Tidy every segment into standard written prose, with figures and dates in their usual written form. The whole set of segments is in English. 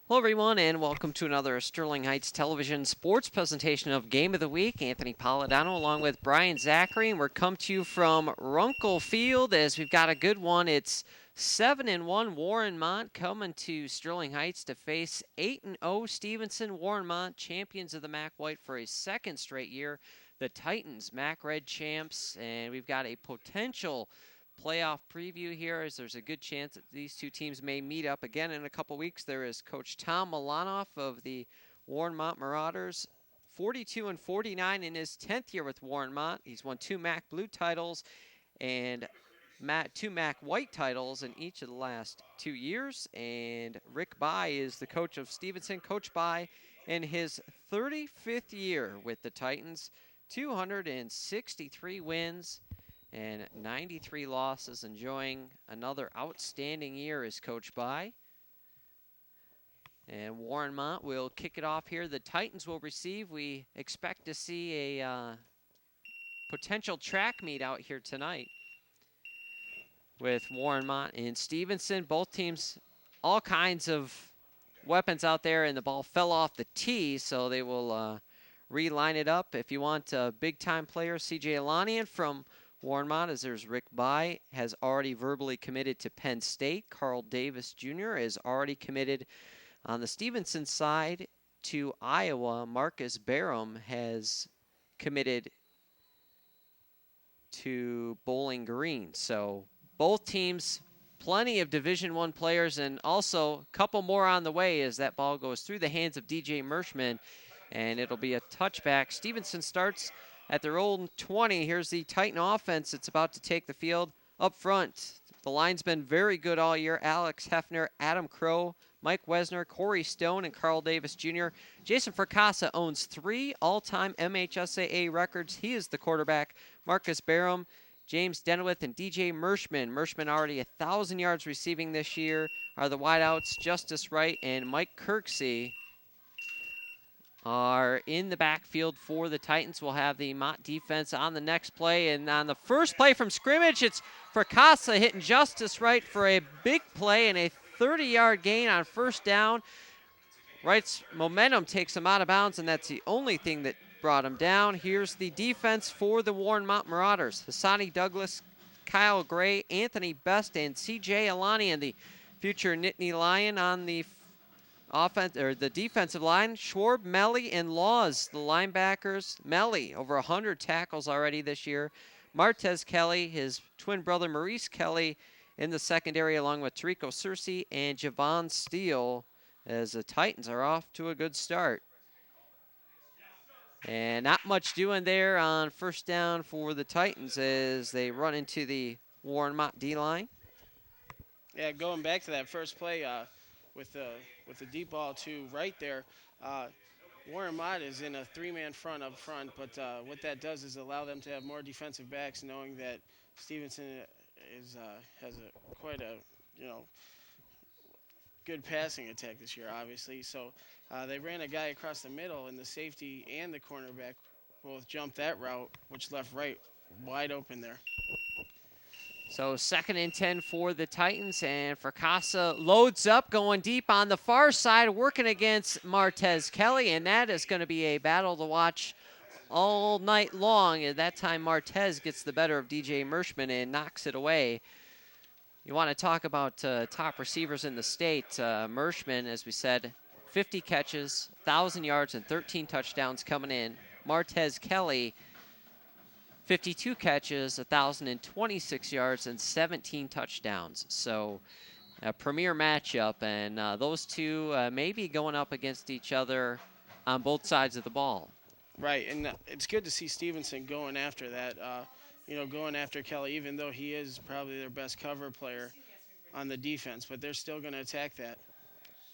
Hello, everyone, and welcome to another Sterling Heights Television sports presentation of Game of the Week. Anthony Polidano along with Brian Zachary, and we're come to you from Runkle Field as we've got a good one. It's 7-1 Warren Mott coming to Sterling Heights to face 8-0 Stevenson. Warren Mott, champions of the MAC White for a second straight year. The Titans, MAC Red champs, and we've got a potential playoff preview here, as there's a good chance that these two teams may meet up again in a couple weeks. There is Coach Tom Milanoff of the Warren Mott Marauders, 42-49 in his 10th year with Warren Mott. He's won 2 MAC Blue titles and 2 MAC White titles in each of the last 2 years. And Rick By is the coach of Stevenson. Coach By in his 35th year with the Titans, 263 wins and 93 losses, enjoying another outstanding year as Coach By. And Warren Mott will kick it off here. The Titans will receive. We expect to see a potential track meet out here tonight with Warren Mott and Stevenson. Both teams, all kinds of weapons out there, and the ball fell off the tee, so they will reline it up. If you want big-time players, C.J. Alanian from Warren Mott, as there's Rick By, has already verbally committed to Penn State. Carl Davis Jr. is already committed on the Stevenson side to Iowa. Marcus Barham has committed to Bowling Green. So both teams, plenty of Division I players, and also a couple more on the way as that ball goes through the hands of DJ Merschman, and it'll be a touchback. Stevenson starts at their own 20. Here's the Titan offense. It's about to take the field up front. The line's been very good all year. Alex Hefner, Adam Crow, Mike Wesner, Corey Stone, and Carl Davis Jr. Jason Fracassa owns 3 all-time MHSAA records. He is the quarterback. Marcus Barham, James Denowith, and DJ Merschman. Merschman already 1,000 yards receiving this year are the wideouts. Justice Wright and Mike Kirksey are in the backfield for the Titans. We'll have the Mott defense on the next play. And on the first play from scrimmage, it's Fracassa hitting Justice Wright for a big play and a 30-yard gain on first down. Wright's momentum takes him out of bounds, and that's the only thing that brought him down. Here's the defense for the Warren Mott Marauders. Hassani Douglas, Kyle Gray, Anthony Best, and C.J. Alani, and the future Nittany Lion on the offense, or the defensive line. Schwarb, Melly, and Laws, the linebackers. Melly, over 100 tackles already this year. Martez Kelly, his twin brother Maurice Kelly in the secondary, along with Tarico Searcy and Javon Steele, as the Titans are off to a good start. And not much doing there on first down for the Titans as they run into the Warren Mott D-line. Yeah, going back to that first play with the deep ball to right there, Warren Mott is in a 3-man front up front, but what that does is allow them to have more defensive backs, knowing that Stevenson has quite a good passing attack this year, obviously. So they ran a guy across the middle, and the safety and the cornerback both jumped that route, which left Wright wide open there. So 2nd and 10 for the Titans, and Fracassa loads up, going deep on the far side, working against Martez Kelly, and that is going to be a battle to watch all night long. At that time, Martez gets the better of DJ Merschman and knocks it away. You want to talk about top receivers in the state. Merschman, as we said, 50 catches, 1,000 yards, and 13 touchdowns coming in. Martez Kelly, 52 catches, 1,026 yards, and 17 touchdowns. So a premier matchup, and those two may be going up against each other on both sides of the ball. Right, and it's good to see Stevenson going after that, going after Kelly, even though he is probably their best cover player on the defense, but they're still going to attack that.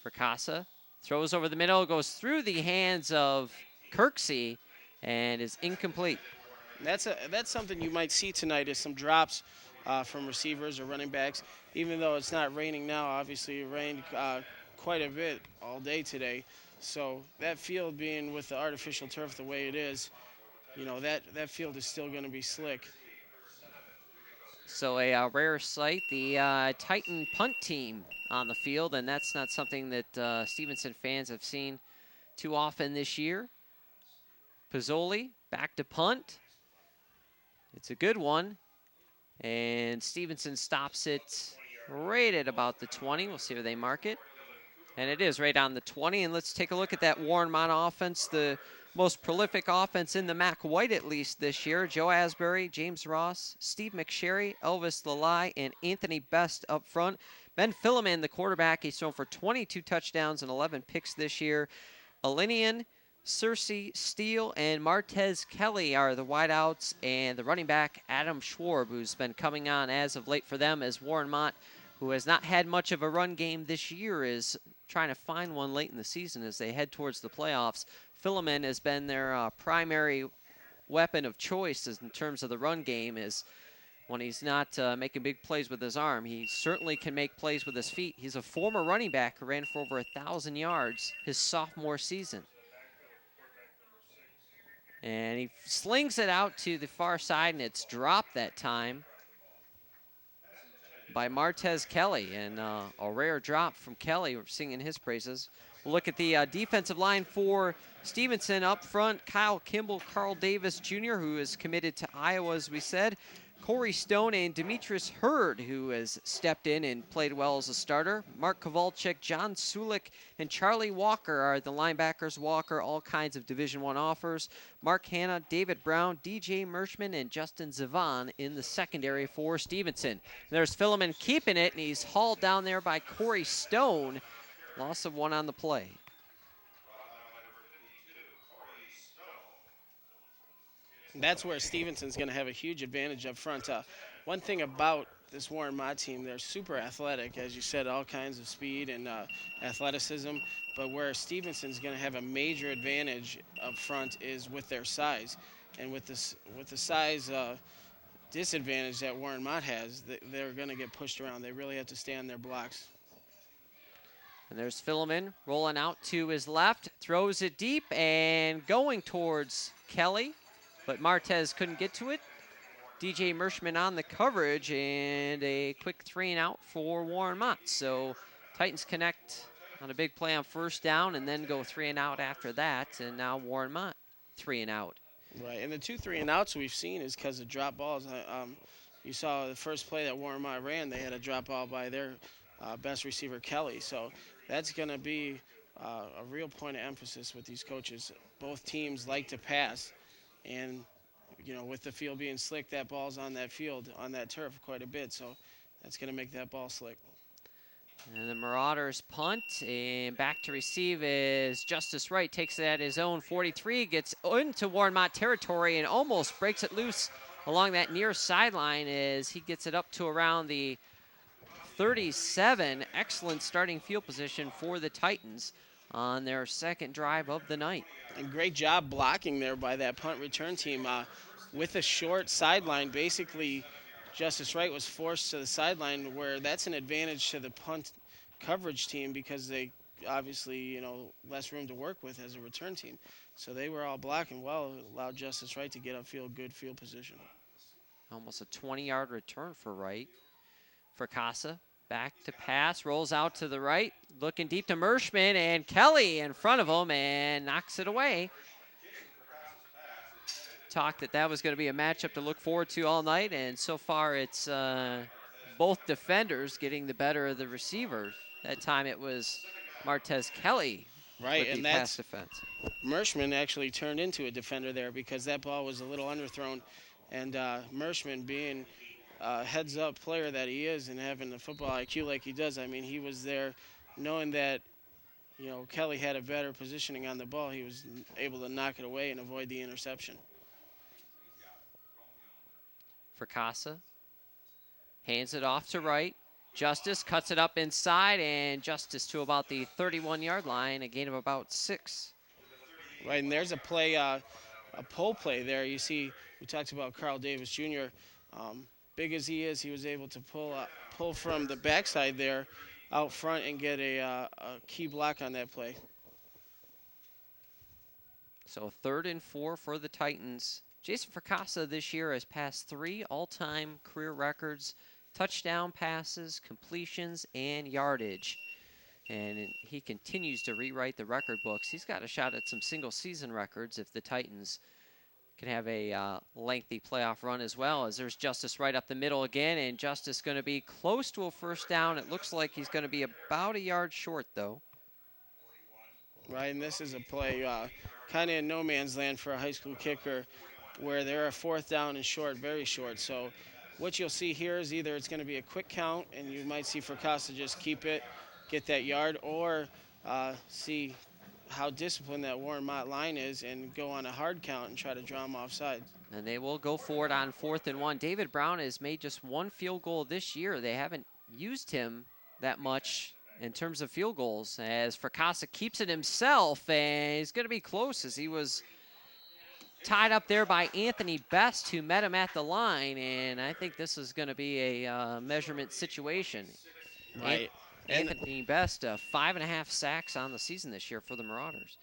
For Casa. Throws over the middle, goes through the hands of Kirksey, and is incomplete. That's something you might see tonight is some drops from receivers or running backs. Even though it's not raining now, obviously it rained quite a bit all day today. So that field being with the artificial turf the way it is, that field is still going to be slick. So a rare sight, the Titan punt team on the field, and that's not something that Stevenson fans have seen too often this year. Pizzoli back to punt. It's a good one. And Stevenson stops it right at about the 20. We'll see where they mark it. And it is right on the 20. And let's take a look at that Warren Mott offense, the most prolific offense in the MAC White at least this year. Joe Asbury, James Ross, Steve McSherry, Elvis Lalai, and Anthony Best up front. Ben Phileman, the quarterback, he's thrown for 22 touchdowns and 11 picks this year. Alinian, Cersei, Steele, and Martez Kelly are the wideouts, and the running back, Adam Schwarb, who's been coming on as of late for them, as Warren Mott, who has not had much of a run game this year, is trying to find one late in the season as they head towards the playoffs. Phileman has been their primary weapon of choice in terms of the run game, is when he's not making big plays with his arm. He certainly can make plays with his feet. He's a former running back who ran for over 1,000 yards his sophomore season. And he slings it out to the far side, and it's dropped that time by Martez Kelly. And a rare drop from Kelly. We're singing his praises. We'll look at the defensive line for Stevenson. Up front, Kyle Kimball, Carl Davis Jr., who is committed to Iowa, as we said. Corey Stone and Demetrius Hurd, who has stepped in and played well as a starter. Mark Kowalczyk, John Sulik, and Charlie Walker are the linebackers. Walker, all kinds of Division I offers. Mark Hanna, David Brown, DJ Merschman, and Justin Zavon in the secondary for Stevenson. There's Phileman keeping it, and he's hauled down there by Corey Stone. Loss of one on the play. That's where Stevenson's going to have a huge advantage up front. One thing about this Warren Mott team, they're super athletic, as you said, all kinds of speed and athleticism. But where Stevenson's going to have a major advantage up front is with their size, and with the size disadvantage that Warren Mott has, they're going to get pushed around. They really have to stay on their blocks. And there's Phileman rolling out to his left, throws it deep and going towards Kelly. But Martez couldn't get to it. DJ Merschman on the coverage, and a quick 3-and-out for Warren Mott. So Titans connect on a big play on first down and then go 3-and-out after that. And now Warren Mott 3-and-out. Right, and the 2 3-and-outs we've seen is because of drop balls. You saw the first play that Warren Mott ran, they had a drop ball by their best receiver, Kelly. So that's going to be a real point of emphasis with these coaches. Both teams like to pass. And, with the field being slick, that ball's on that field, on that turf quite a bit. So that's going to make that ball slick. And the Marauders punt, and back to receive is Justice Wright. Takes it at his own 43, gets into Warren Mott territory and almost breaks it loose along that near sideline as he gets it up to around the 37. Excellent starting field position for the Titans on their second drive of the night. And great job blocking there by that punt return team. With a short sideline, basically Justice Wright was forced to the sideline, where that's an advantage to the punt coverage team because they obviously, less room to work with as a return team. So they were all blocking well, allowed Justice Wright to get upfield, good field position. Almost a 20-yard return for Wright. For Casa, back to pass, rolls out to the right, looking deep to Merschman, and Kelly in front of him and knocks it away. Talked that was going to be a matchup to look forward to all night, and so far it's both defenders getting the better of the receiver. That time it was Martez Kelly with the pass defense. Merschman actually turned into a defender there because that ball was a little underthrown, and Merschman being heads-up player that he is and having the football IQ like he does, he was there knowing that, Kelly had a better positioning on the ball. He was able to knock it away and avoid the interception. For Casa, hands it off to Wright. Justice cuts it up inside, and Justice to about the 31-yard line, a gain of about 6. Right, and there's a play, a pull play there. You see, we talked about Carl Davis Jr. Big as he is, he was able to pull from the backside there out front and get a key block on that play. So 3rd and 4 for the Titans. Jason Fracassa this year has passed 3 all-time career records: touchdown passes, completions, and yardage. And he continues to rewrite the record books. He's got a shot at some single-season records if the Titans can have a lengthy playoff run as well, as there's Justice right up the middle again, and Justice going to be close to a first down. It looks like he's going to be about a yard short, though. Right, and this is a play kind of in no man's land for a high school kicker, where they're a 4th down and short, very short. So what you'll see here is either it's going to be a quick count, and you might see Fracassa just keep it, get that yard, or see how disciplined that Warren Mott line is and go on a hard count and try to draw him offside. And they will go for it on 4th and 1. David Brown has made just 1 field goal this year. They haven't used him that much in terms of field goals, as Fracassa keeps it himself, and he's going to be close, as he was tied up there by Anthony Best, who met him at the line, and I think this is going to be a measurement situation. Right. Anthony Best, 5.5 sacks on the season this year for the Marauders.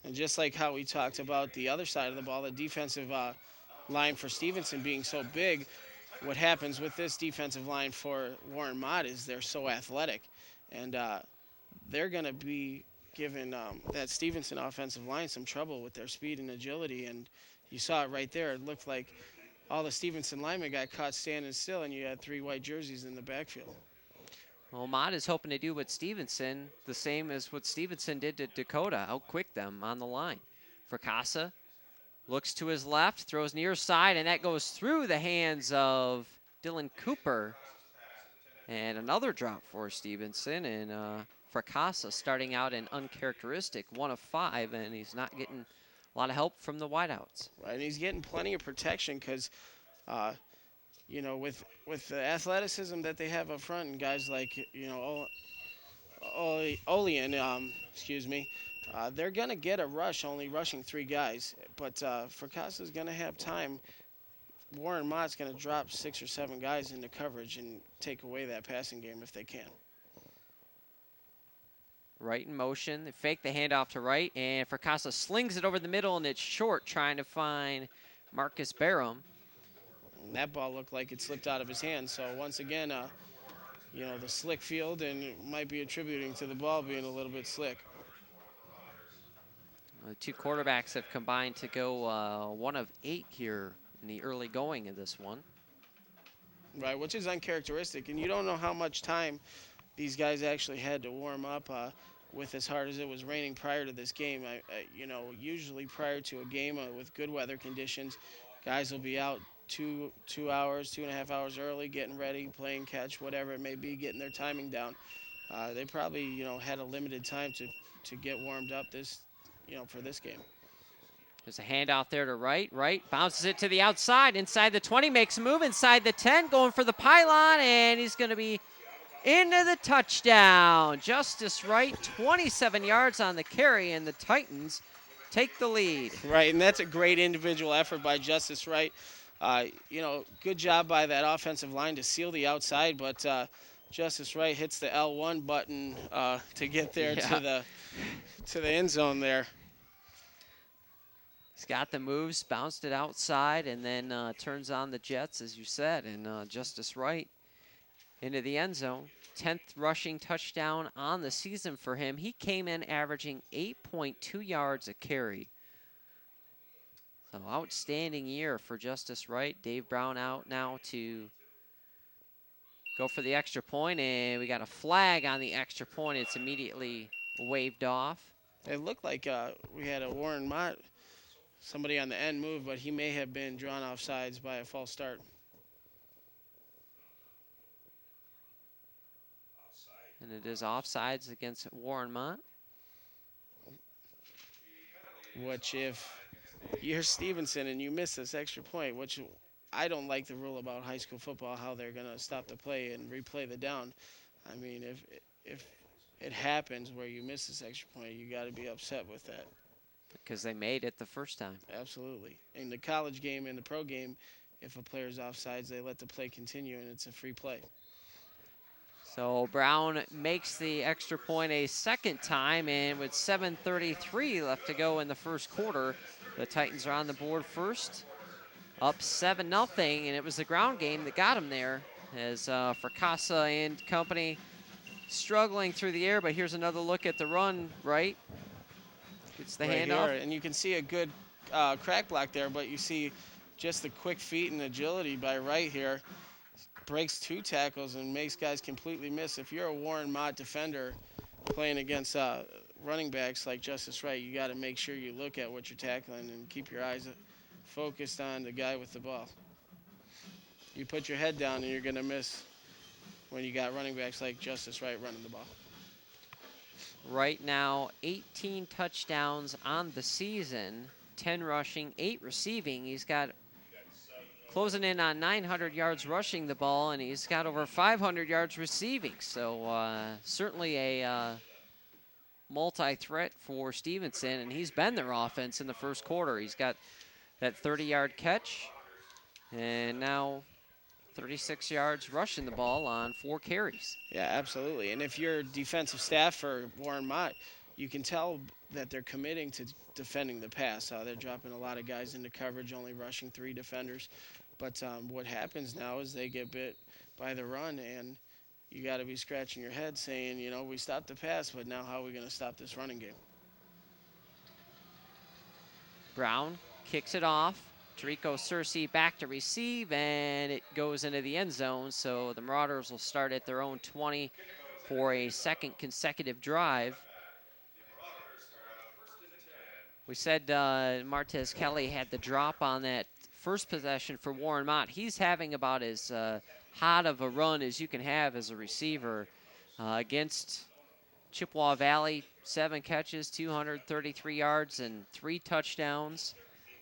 And just like how we talked about the other side of the ball, the defensive line for Stevenson being so big, what happens with this defensive line for Warren Mott is they're so athletic. And they're going to be giving that Stevenson offensive line some trouble with their speed and agility. And you saw it right there. It looked like all the Stevenson linemen got caught standing still, and you had 3 white jerseys in the backfield. Well, Mott is hoping to do with Stevenson the same as what Stevenson did to Dakota, outquick them on the line. Fracassa looks to his left, throws near side, and that goes through the hands of Dylan Cooper. And another drop for Stevenson, and Fracassa starting out an uncharacteristic 1 of 5, and he's not getting a lot of help from the wideouts. Right, and he's getting plenty of protection because, you know, with the athleticism that they have up front, and guys like, you know, Olean, they're going to get a rush, only rushing 3 guys. But Fracassa's going to have time. Warren Mott's going to drop 6 or 7 guys into coverage and take away that passing game if they can. Right in motion. They fake the handoff to right, and Fracassa slings it over the middle, and it's short, trying to find Marcus Barham. And that ball looked like it slipped out of his hand. So once again, you know, the slick field, and it might be attributing to the ball being a little bit slick. The 2 quarterbacks have combined to go 1 of 8 here in the early going of this one. Right, which is uncharacteristic, and you don't know how much time these guys actually had to warm up with as hard as it was raining prior to this game. You know, usually prior to a game with good weather conditions, guys will be out 2 hours, 2.5 hours early, getting ready, playing catch, whatever it may be, getting their timing down. They probably, you know, had a limited time to get warmed up for this game. There's a handoff there to right, bounces it to the outside, inside the 20, makes a move inside the 10, going for the pylon, and he's going to be into the touchdown. Justice Wright, 27 yards on the carry, and the Titans take the lead. Right, and that's a great individual effort by Justice Wright. You know, good job by that offensive line to seal the outside, but Justice Wright hits the L1 button to get there to the end zone there. He's got the moves, bounced it outside, and then turns on the jets, as you said, and Justice Wright into the end zone. 10th rushing touchdown on the season for him. He came in averaging 8.2 yards a carry. So outstanding year for Justice Wright. Dave Brown out now to go for the extra point, and we got a flag on the extra point. It's immediately waved off. It looked like we had a Warren Mott, somebody on the end move, but he may have been drawn off sides by a false start. And it is offsides against Warren Mott. Which, if you're Stevenson and you miss this extra point, I don't like the rule about high school football, how they're going to stop the play and replay the down. I mean, if it happens where you miss this extra point, you got to be upset with that. Because they made it the first time. Absolutely. In the college game and the pro game, if a player's offsides, they let the play continue and it's a free play. So Brown makes the extra point a second time, and with 7:33 left to go in the first quarter, the Titans are on the board first, up 7-0, and it was the ground game that got him there as Fracassa and company struggling through the air. But here's another look at the run, right? Gets the Right handoff. here, and you can see a good crack block there, but you see just the quick feet and agility by Wright here. Breaks 2 tackles and makes guys completely miss. If you're a Warren Mott defender playing against running backs like Justice Wright, you got to make sure you look at what you're tackling and keep your eyes focused on the guy with the ball. You put your head down and you're going to miss when you got running backs like Justice Wright running the ball. Right now, 18 touchdowns on the season, 10 rushing, 8 receiving. He's got closing in on 900 yards rushing the ball, and he's got over 500 yards receiving. So certainly a multi-threat for Stevenson, and he's been their offense in the first quarter. He's got that 30-yard catch, and now 36 yards rushing the ball on 4 carries. Yeah, absolutely. And if you're defensive staff for Warren Mott, you can tell that they're committing to defending the pass. They're dropping a lot of guys into coverage, only rushing 3 defenders. But what happens now is they get bit by the run, and you got to be scratching your head saying, you know, we stopped the pass, but now how are we going to stop this running game? Brown kicks it off. Tarico Searcy back to receive, and it goes into the end zone. So the Marauders will start at their own 20 for a second consecutive drive. We said Martez Kelly had the drop on that first possession for Warren Mott. He's having about as hot of a run as you can have as a receiver against Chippewa Valley. 7 catches, 233 yards, and 3 touchdowns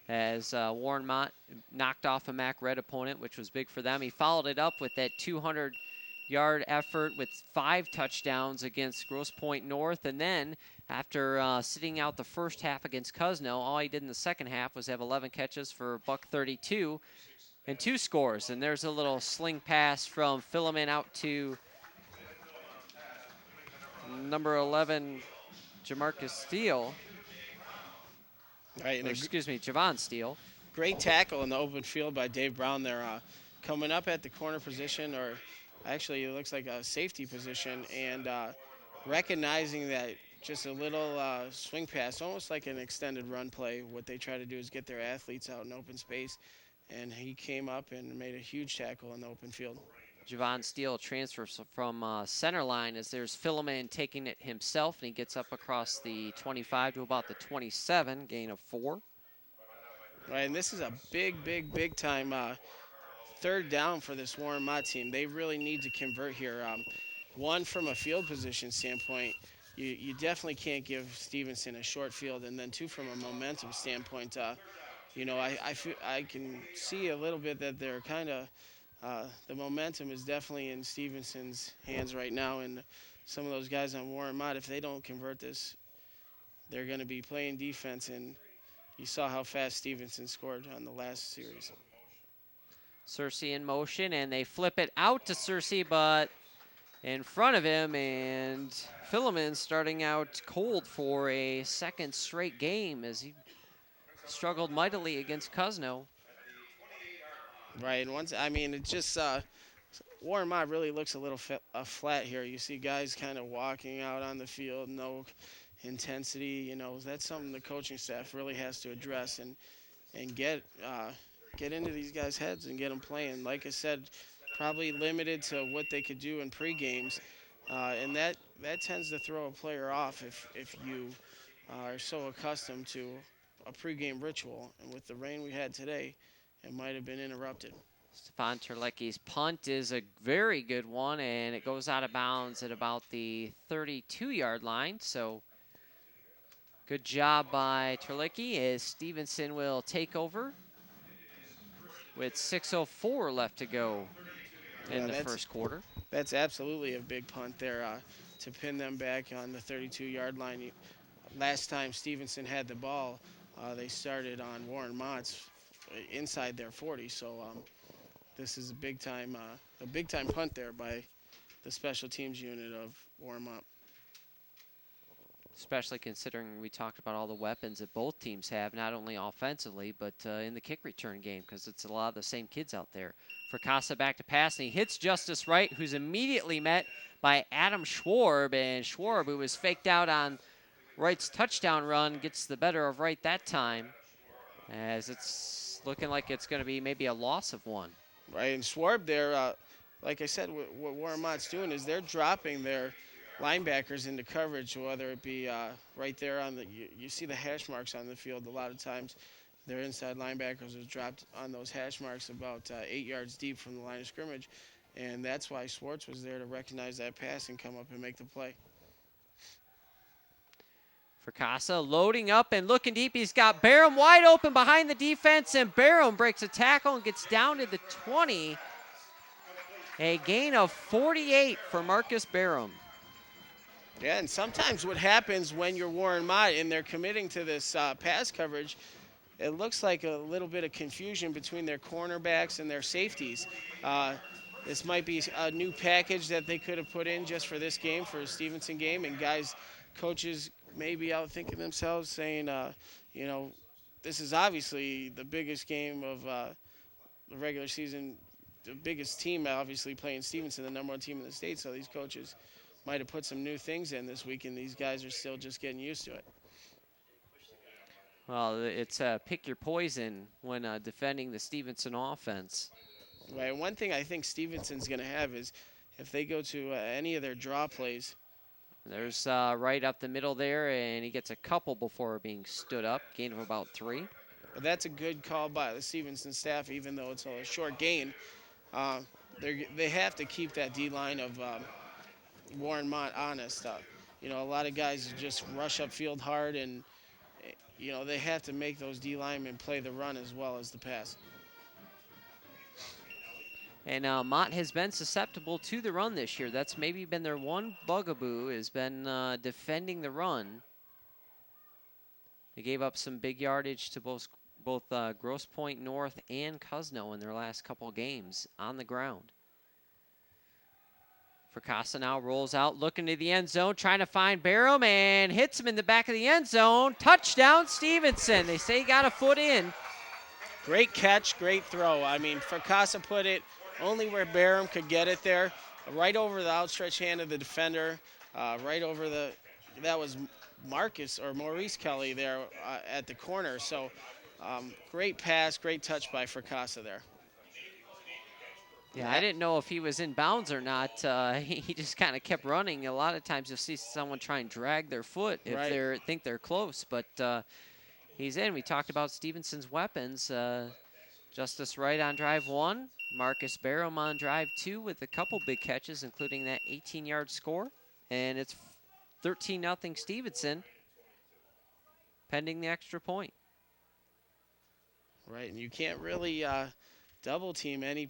as Warren Mott knocked off a MAC Red opponent, which was big for them. He followed it up with that 200-yard effort with 5 touchdowns against Grosse Pointe North. And then after sitting out the first half against Cuzno, all he did in the second half was have 11 catches for $132 and 2 scores. And there's a little sling pass from Philemon out to number 11, Jamarcus Steele. Right, Excuse me, Javon Steele. Great tackle in the open field by Dave Brown there. Coming up at the corner position, or actually it looks like a safety position, and recognizing that just a little swing pass, almost like an extended run play. What they try to do is get their athletes out in open space, and he came up and made a huge tackle in the open field. Javon Steele transfers from center line as there's Philemon taking it himself, and he gets up across the 25 to about the 27, gain of 4. Right, and this is a big time third down for this Warren Mott team. They really need to convert here. One, from a field position standpoint, you definitely can't give Stevenson a short field, and then 2, from a momentum standpoint, you know, I can see a little bit that they're kind of the momentum is definitely in Stevenson's hands right now, and some of those guys on Warren Mott, if they don't convert this, they're going to be playing defense, and you saw how fast Stevenson scored on the last series. Searcy in motion, and they flip it out to Searcy, but in front of him, and Philemon starting out cold for a second straight game as he struggled mightily against Cuzno. Right, and it just Warren Mott really looks a little flat here. You see guys kind of walking out on the field, no intensity. You know, that's something the coaching staff really has to address and get into these guys' heads and get them playing. Like I said, probably limited to what they could do in pre-games, and that tends to throw a player off if you are so accustomed to a pre-game ritual. And with the rain we had today, it might have been interrupted. Stefan Terlecki's punt is a very good one, and it goes out of bounds at about the 32-yard line. So good job by Terlecki as Stevenson will take over. with 6:04 left to go in Yeah, the first quarter. that's absolutely a big punt there to pin them back on the 32-yard line. Last time Stevenson had the ball, they started on Warren Mott's inside their 40. So this is a big time punt there by the special teams unit of Warren Mott. Especially considering we talked about all the weapons that both teams have, not only offensively, but in the kick return game, because it's a lot of the same kids out there. For Casa back to pass, and he hits Justice Wright, who's immediately met by Adam Schwarb, and Schwarb, who was faked out on Wright's touchdown run, gets the better of Wright that time, as it's looking like it's going to be maybe a loss of one. Right, and Schwarb there, like I said, what Warren Mott's doing is they're dropping their linebackers into coverage, whether it be right there on the, you see the hash marks on the field a lot of times. Their inside linebackers are dropped on those hash marks about 8 yards deep from the line of scrimmage, and that's why Schwartz was there to recognize that pass and come up and make the play. For Casa, loading up and looking deep. He's got Barham wide open behind the defense, and Barham breaks a tackle and gets down to the 20. A gain of 48 for Marcus Barham. Yeah, and sometimes what happens when you're Warren Mott and they're committing to this pass coverage, it looks like a little bit of confusion between their cornerbacks and their safeties. This might be a new package that they could have put in just for this game, for a Stevenson game, and coaches may be out thinking themselves, saying, this is obviously the biggest game of the regular season, the biggest team obviously playing Stevenson, the number one team in the state, so these coaches might have put some new things in this week, and these guys are still just getting used to it. Well, it's pick your poison when defending the Stevenson offense. Right. One thing I think Stevenson's going to have is if they go to any of their draw plays. There's right up the middle there, and he gets a couple before being stood up, gain of about 3. But that's a good call by the Stevenson staff, even though it's a short gain. They have to keep that D-line of Warren Mott honest. A lot of guys just rush upfield hard, and they have to make those D linemen play the run as well as the pass. And Mott has been susceptible to the run this year. That's maybe been their one bugaboo, has been defending the run. They gave up some big yardage to both Grosse Pointe North and Cuzno in their last couple games on the ground. For Casa now rolls out, looking to the end zone, trying to find Barham, and hits him in the back of the end zone. Touchdown, Stevenson. They say he got a foot in. Great catch, great throw. I mean, for Casa put it only where Barham could get it there, right over the outstretched hand of the defender, that was Marcus or Maurice Kelly there at the corner. So great pass, great touch by Fracassa there. Yeah, I didn't know if he was in bounds or not. He just kind of kept running. A lot of times you'll see someone try and drag their foot if they think they're close, but he's in. We talked about Stevenson's weapons. Justice Wright on drive 1, Marcus Barham on drive 2 with a couple big catches, including that 18-yard score. And it's 13-0 Stevenson, pending the extra point. Right, and you can't really double team any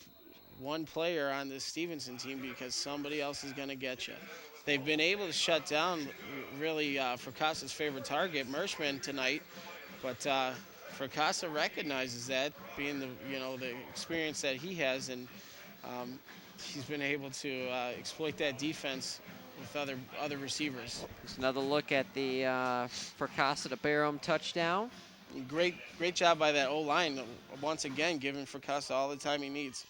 one player on this Stevenson team because somebody else is going to get you. They've been able to shut down really Fracassa's favorite target, Mershman, tonight, but Fracassa recognizes that, being the experience that he has, and he's been able to exploit that defense with other receivers. Just another look at the Fracassa to Barham touchdown. Great job by that O-line, once again giving Fracassa all the time he needs.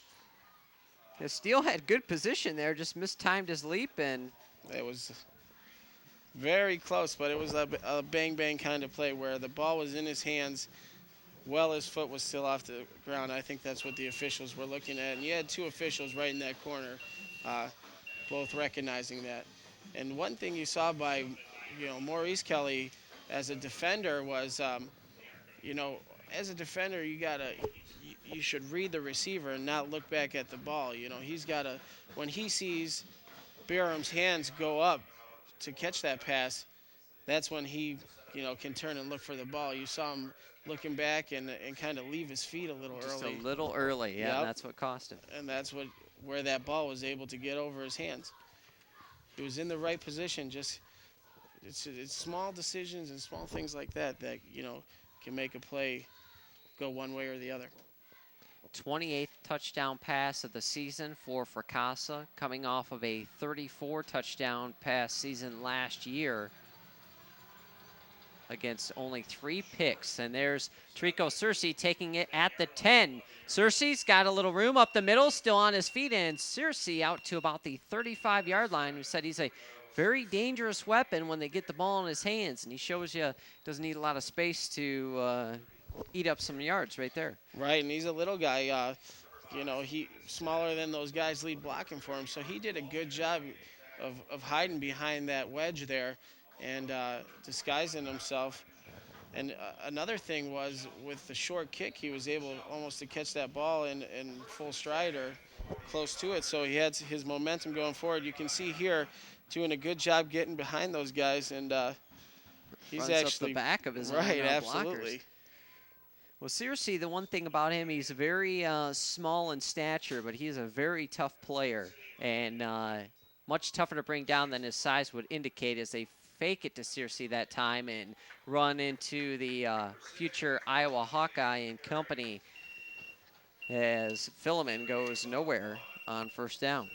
Yeah, Steele had good position there, just mistimed his leap, and it was very close, but it was a bang-bang kind of play where the ball was in his hands while his foot was still off the ground. I think that's what the officials were looking at. And you had two officials right in that corner, both recognizing that. And one thing you saw by, Maurice Kelly as a defender was, as a defender, you should read the receiver and not look back at the ball. He's got to, when he sees Barham's hands go up to catch that pass, that's when he can turn and look for the ball. You saw him looking back and kind of leave his feet a little Just a early. little early, yeah, and Yep, that's what cost him. and that's where that ball was able to get over his hands. He was in the right position. Just it's small decisions and small things like that can make a play go one way or the other. 28th touchdown pass of the season for Fracassa, coming off of a 34 touchdown pass season last year against only 3 picks. And there's Trico Searcy taking it at the 10. Searcy's got a little room up the middle, still on his feet, and Searcy out to about the 35-yard line, who said he's a very dangerous weapon when they get the ball in his hands, and he shows you doesn't need a lot of space to eat up some yards right there. Right, and he's a little guy. He smaller than those guys lead blocking for him, so he did a good job of hiding behind that wedge there and disguising himself. And another thing was with the short kick, he was able almost to catch that ball in full stride or close to it, so he had his momentum going forward. You can see here doing a good job getting behind those guys, and he's Runs actually up the back of his right, own absolutely. blockers. Well, seriously, the one thing about him, he's very small in stature, but he's a very tough player, and much tougher to bring down than his size would indicate as they fake it to Searcy that time and run into the future Iowa Hawkeye and company as Philemon goes nowhere on first down.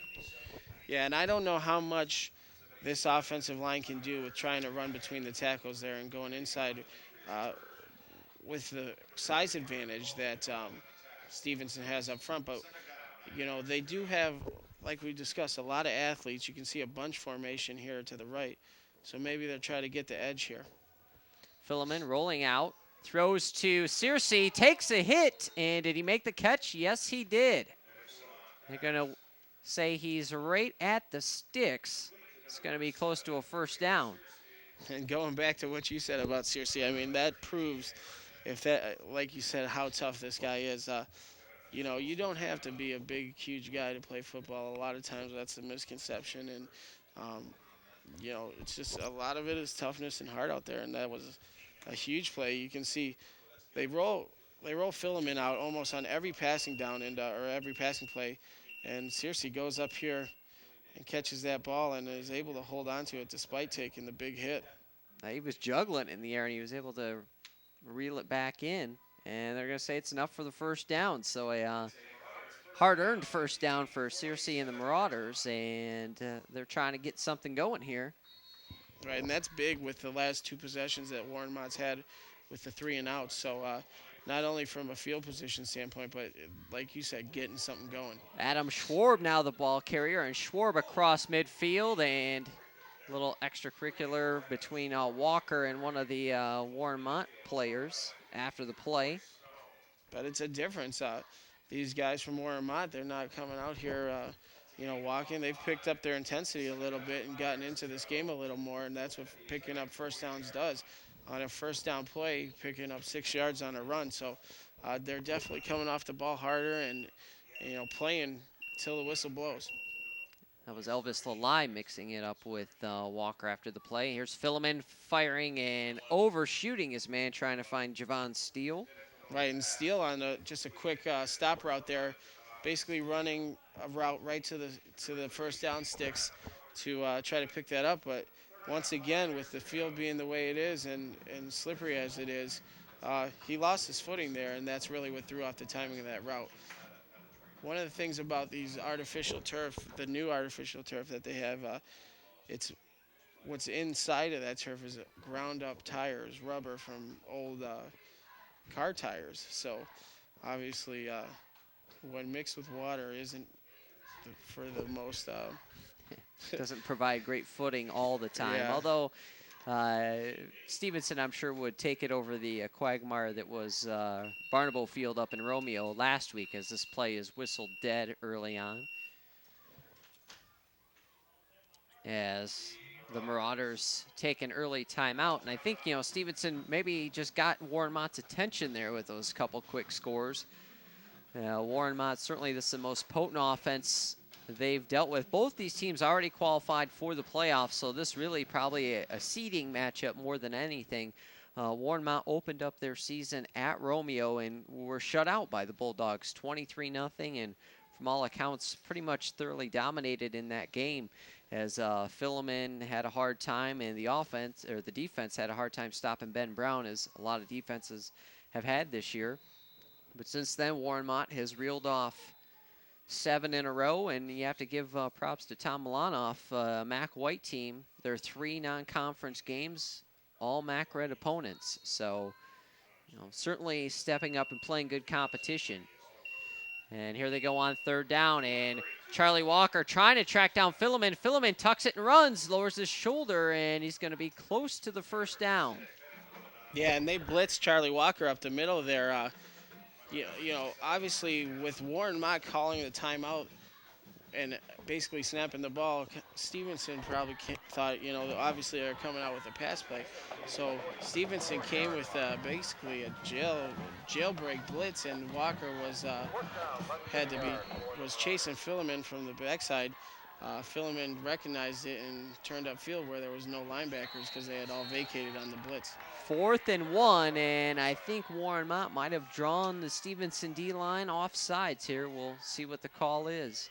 Yeah, and I don't know how much this offensive line can do with trying to run between the tackles there and going inside with the size advantage that Stevenson has up front. But, they do have, like we discussed, a lot of athletes. You can see a bunch formation here to the right. So maybe they'll try to get the edge here. Philemon rolling out, throws to Searcy, takes a hit, and did he make the catch? Yes, he did. They're going to say he's right at the sticks. It's going to be close to a first down. And going back to what you said about Searcy, I mean, that proves, like you said, how tough this guy is. You don't have to be a big, huge guy to play football. A lot of times that's a misconception. And, it's just a lot of it is toughness and heart out there. And that was a huge play. You can see they roll Philemon out almost on every passing down or every passing play. And Searcy goes up here and catches that ball and is able to hold on to it despite taking the big hit. He was juggling in the air, and he was able to reel it back in. And they're going to say it's enough for the first down. So a hard-earned first down for Searcy and the Marauders, and they're trying to get something going here. Right, and that's big with the last 2 possessions that Warren Mott's had with the 3 and outs. So not only from a field position standpoint, but like you said, getting something going. Adam Schwarb now the ball carrier, and Schwarb across midfield, and a little extracurricular between Walker and one of the Warren Mott players after the play. But it's a difference. These guys from Warren Mott, they're not coming out here, walking. They've picked up their intensity a little bit and gotten into this game a little more, and that's what picking up first downs does. On a first down play, picking up 6 yards on a run. So they're definitely coming off the ball harder and, playing till the whistle blows. That was Elvis Lalai mixing it up with Walker after the play. Here's Philemon firing and overshooting his man, trying to find Javon Steele. Right, and Steele on just a quick stop route there, basically running a route right to the first down sticks to try to pick that up. But once again, with the field being the way it is and slippery as it is, he lost his footing there, and that's really what threw off the timing of that route. One of the things about these artificial turf, the new artificial turf that they have, it's what's inside of that turf is ground up tires, rubber from old car tires. So obviously when mixed with water isn't for the most doesn't provide great footing all the time. Yeah. Although Stevenson, I'm sure, would take it over the quagmire that was Barnabo Field up in Romeo last week, as this play is whistled dead early on. As the Marauders take an early timeout. And I think, Stevenson maybe just got Warren Mott's attention there with those couple quick scores. Warren Mott, certainly this is the most potent offense they've dealt with. Both these teams already qualified for the playoffs, so this really probably a seeding matchup more than anything. Warren Mott opened up their season at Romeo and were shut out by the Bulldogs 23-0, and from all accounts pretty much thoroughly dominated in that game, as Philemon had a hard time and the defense had a hard time stopping Ben Brown, as a lot of defenses have had this year. But since then, Warren Mott has reeled off 7 in a row, and you have to give props to Tom Milanoff, Mac White team. Their 3 non-conference games, all Mac Red opponents. So, certainly stepping up and playing good competition. And here they go on 3rd down, and Charlie Walker trying to track down Philemon. Philemon tucks it and runs, lowers his shoulder, and he's going to be close to the 1st down. Yeah, and they blitzed Charlie Walker up the middle there. Obviously with Warren Mott calling the timeout and basically snapping the ball, Stevenson probably thought, obviously they're coming out with a pass play. So Stevenson came with basically a jailbreak blitz, and Walker was chasing Philemon from the backside. Philemon recognized it and turned upfield where there was no linebackers because they had all vacated on the blitz. 4th and 1, and I think Warren Mott might have drawn the Stevenson D-line off sides here. We'll see what the call is.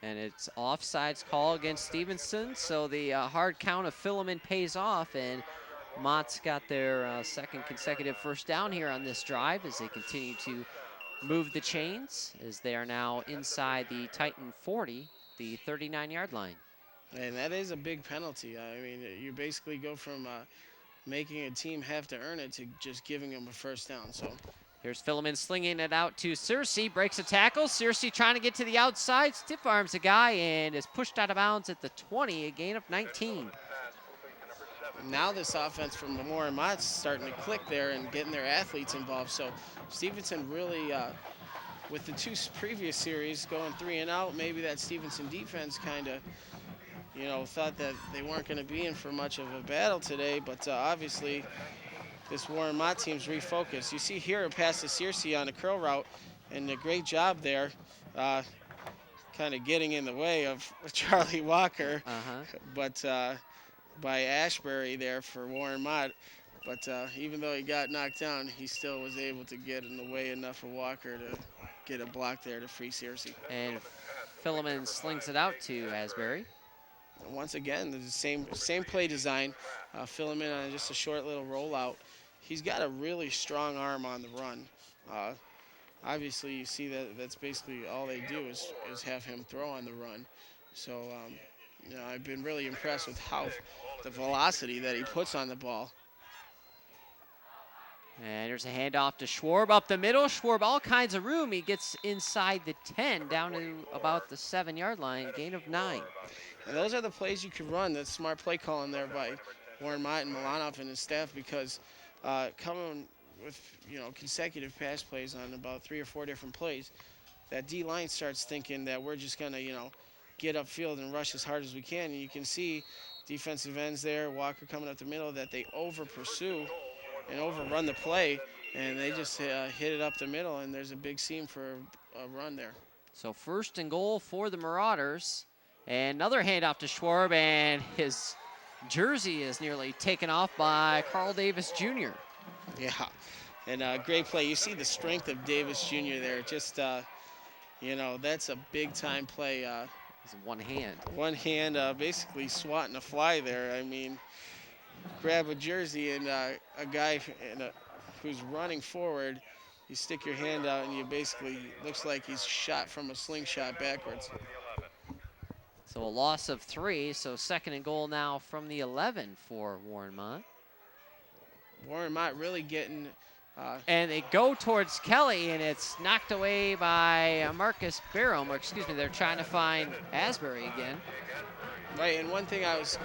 And it's offsides call against Stevenson, so the hard count of Philemon pays off, and Mott's got their 2nd consecutive 1st down here on this drive as they continue to move the chains, as they are now inside the Titan 40, the 39-yard line. And that is a big penalty. I mean, you basically go from making a team have to earn it to just giving them a 1st down. So here's Philemon slinging it out to Searcy, breaks a tackle. Searcy trying to get to the outside, stiff arms a guy, and is pushed out of bounds at the 20, a gain of 19. Now this offense from Warren Mott's starting to click there and getting their athletes involved. So Stevenson really, with the 2 previous series going 3 and out, maybe that Stevenson defense kind of, thought that they weren't going to be in for much of a battle today, but obviously this Warren Mott team's refocused. You see here a pass to Searcy on a curl route, and a great job there, kind of getting in the way of Charlie Walker, but by Ashbury there for Warren Mott. But even though he got knocked down, he still was able to get in the way enough of Walker to get a block there to free Searcy. And Philemon slings it out to Asbury. Once again, the same play design. Philemon on just a short little rollout. He's got a really strong arm on the run. Obviously, you see that's basically all they do is have him throw on the run. So, I've been really impressed with how the velocity that he puts on the ball. And here's a handoff to Schwarb up the middle. Schwarb, all kinds of room. He gets inside the 10, down to about the 7-yard line, gain of 9. And those are the plays you can run. That's smart play calling there by Warren Mott and Milanoff and his staff, because coming with, consecutive pass plays on about 3 or 4 different plays, that D-line starts thinking that we're just going to, get upfield and rush as hard as we can. And you can see defensive ends there, Walker coming up the middle, that they over-pursue and overrun the play, and they just hit it up the middle, and there's a big seam for a run there. So 1st and goal for the Marauders. And another handoff to Schwarb, and his jersey is nearly taken off by Carl Davis Jr. Yeah, and great play. You see the strength of Davis Jr. there. Just, that's a big-time play. It's one hand. One hand, basically swatting a fly there. I mean, grab a jersey and a guy who's running forward, you stick your hand out and you basically, looks like he's shot from a slingshot backwards. So a loss of 3, so 2nd and goal now from the 11 for Warren Mott. Warren Mott really getting... and they go towards Kelly, and it's knocked away by Marcus Barham, or excuse me, they're trying to find Asbury again. Right, and one thing I was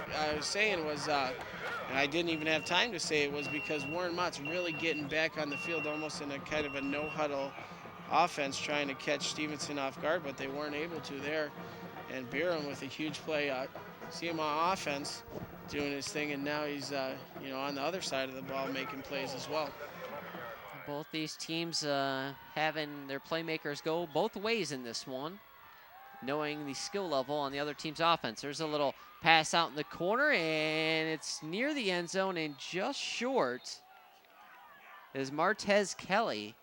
saying was, and I didn't even have time to say it, was because Warren Mott's really getting back on the field almost in a kind of a no-huddle offense, trying to catch Stevenson off guard, but they weren't able to there. And Barham with a huge play, see him on offense doing his thing, and now he's on the other side of the ball making plays as well. Both these teams having their playmakers go both ways in this one, knowing the skill level on the other team's offense. There's a little pass out in the corner, and it's near the end zone and just short is Martez Kelly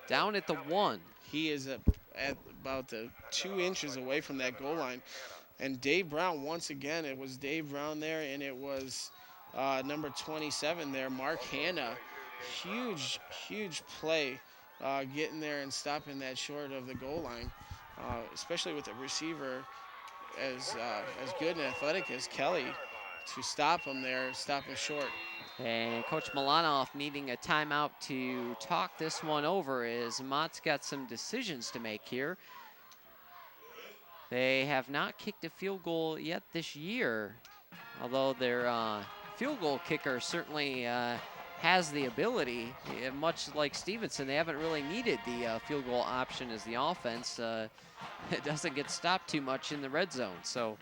down at the 1. He is at about 2 inches away from that goal line. And Dave Brown, once again, it was Dave Brown there, and it was number 27 there, Mark Hanna. Huge, huge play getting there and stopping that short of the goal line, especially with a receiver as good and athletic as Kelly to stop him there, stop him short. And Coach Milanoff needing a timeout to talk this one over as Mott's got some decisions to make here. They have not kicked a field goal yet this year, although their field goal kicker certainly has the ability. Much like Stevenson, they haven't really needed the field goal option as the offense. It doesn't get stopped too much in the red zone. So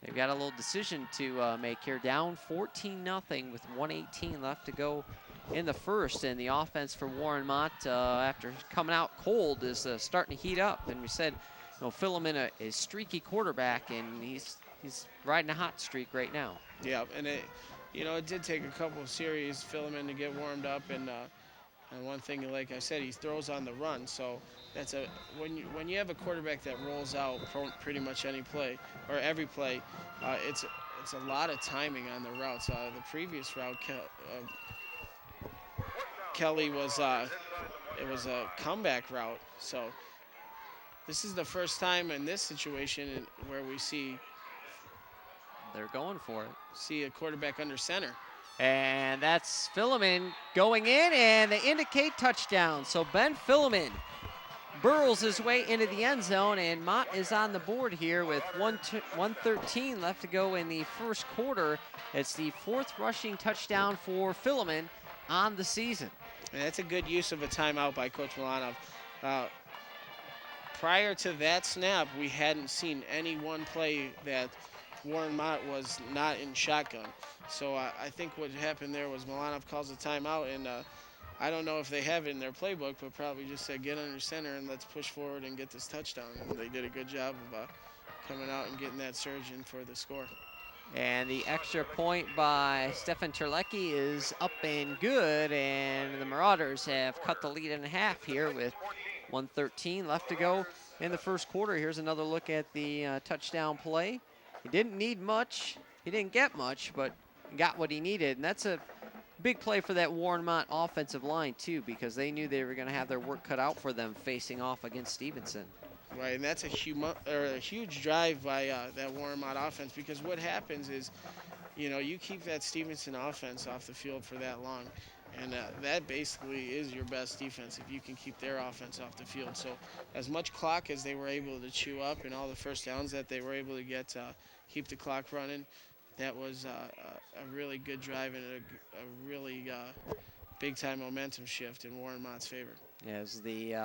they've got a little decision to make here. Down 14-0 with 1:18 left to go in the first. And the offense for Warren Mott, after coming out cold, is starting to heat up. And we said, Philemon, a streaky quarterback, and he's riding a hot streak right now. Yeah, and it did take a couple of series, Philemon, to get warmed up. And one thing, like I said, he throws on the run. So that's when you have a quarterback that rolls out pretty much any play or every play, it's a lot of timing on the routes. The previous route, Kelly was it was a comeback route. So this is the first time in this situation where we see they're going for it. See a quarterback under center. And that's Philemon going in, and they indicate touchdown. So Ben Philemon burrows his way into the end zone, and Mott is on the board here with 1:13 left to go in the first quarter. It's the 4th rushing touchdown for Philemon on the season. And that's a good use of a timeout by Coach Milanoff. Prior to that snap, we hadn't seen any one play that Warren Mott was not in shotgun. So I think what happened there was Milanoff calls a timeout, and I don't know if they have it in their playbook, but probably just said get under center and let's push forward and get this touchdown. And they did a good job of coming out and getting that surge in for the score. And the extra point by Stefan Terlecki is up and good, and the Marauders have cut the lead in half here with 1:13 left to go in the first quarter. Here's another look at the touchdown play. He didn't need much. He didn't get much, but got what he needed. And that's a big play for that Warren Mott offensive line, too, because they knew they were going to have their work cut out for them facing off against Stevenson. Right, and that's a huge drive by that Warren Mott offense, because what happens is, you keep that Stevenson offense off the field for that long, and that basically is your best defense if you can keep their offense off the field. So as much clock as they were able to chew up and all the first downs that they were able to get, keep the clock running, that was a really good drive and a really big-time momentum shift in Warren Mott's favor. As the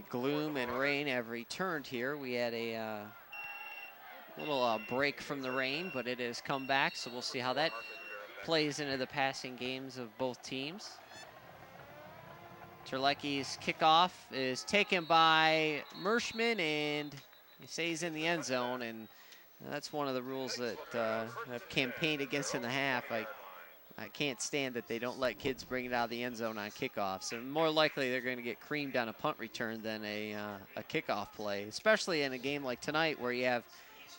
gloom and rain have returned here, we had a little break from the rain, but it has come back, so we'll see how that plays into the passing games of both teams. Terlecki's kickoff is taken by Merschman, and he stays in the end zone, and that's one of the rules that I've campaigned against in the half. I can't stand that they don't let kids bring it out of the end zone on kickoffs. So more likely they're going to get creamed on a punt return than a kickoff play, especially in a game like tonight where you have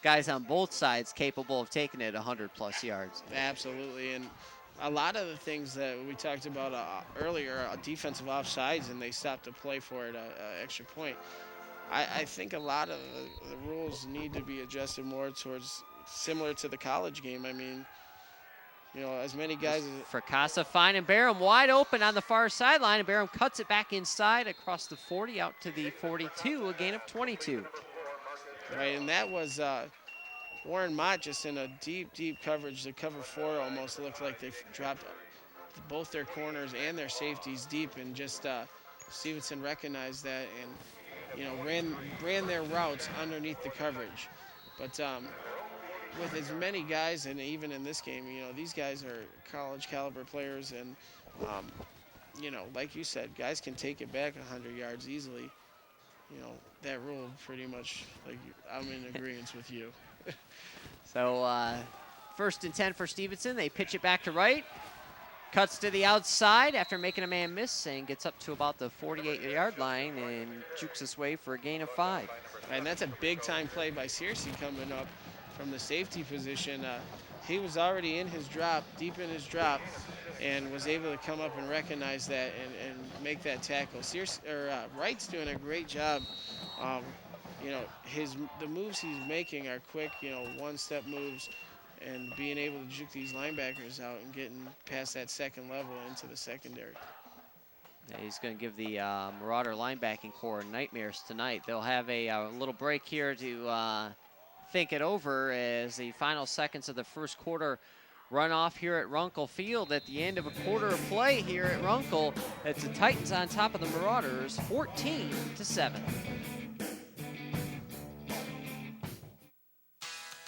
guys on both sides capable of taking it 100-plus yards. Absolutely, and a lot of the things that we talked about earlier, defensive offsides, and they stopped the play for it, extra point. I think a lot of the rules need to be adjusted more towards similar to the college game. I mean, as many guys. Fracassa finding Barham wide open on the far sideline, and Barham cuts it back inside across the 40 out to the 42, a gain of 22. Right, and that was Warren Mott just in a deep, deep coverage. The cover 4 almost looked like they dropped both their corners and their safeties deep, and just Stevenson recognized that and ran their routes underneath the coverage. But with as many guys, and even in this game, these guys are college caliber players, and like you said, guys can take it back 100 yards easily. That rule pretty much, I'm in agreement with you. So 1st and 10 for Stevenson. They pitch it back to right. Cuts to the outside after making a man miss and gets up to about the 48-yard line and jukes his way for a gain of 5. And that's a big-time play by Searcy coming up from the safety position. He was already in his drop, deep in his drop, and was able to come up and recognize that and make that tackle. Wright's doing a great job. The moves he's making are quick, one-step moves, and being able to juke these linebackers out and getting past that second level into the secondary. Yeah, he's going to give the Marauder linebacking core nightmares tonight. They'll have a little break here to think it over as the final seconds of the first quarter run off here at Runkle Field. At the end of a quarter of play here at Runkle, it's the Titans on top of the Marauders, 14-7.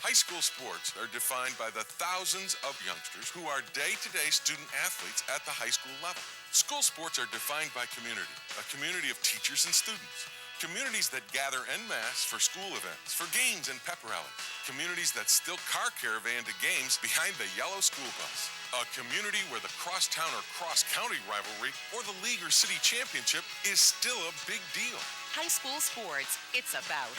High school sports are defined by the thousands of youngsters who are day-to-day student athletes at the high school level. School sports are defined by community, a community of teachers and students, communities that gather en masse for school events, for games and pep rallies, communities that still car caravan to games behind the yellow school bus, a community where the crosstown or cross-county rivalry or the league or city championship is still a big deal. High school sports, it's about.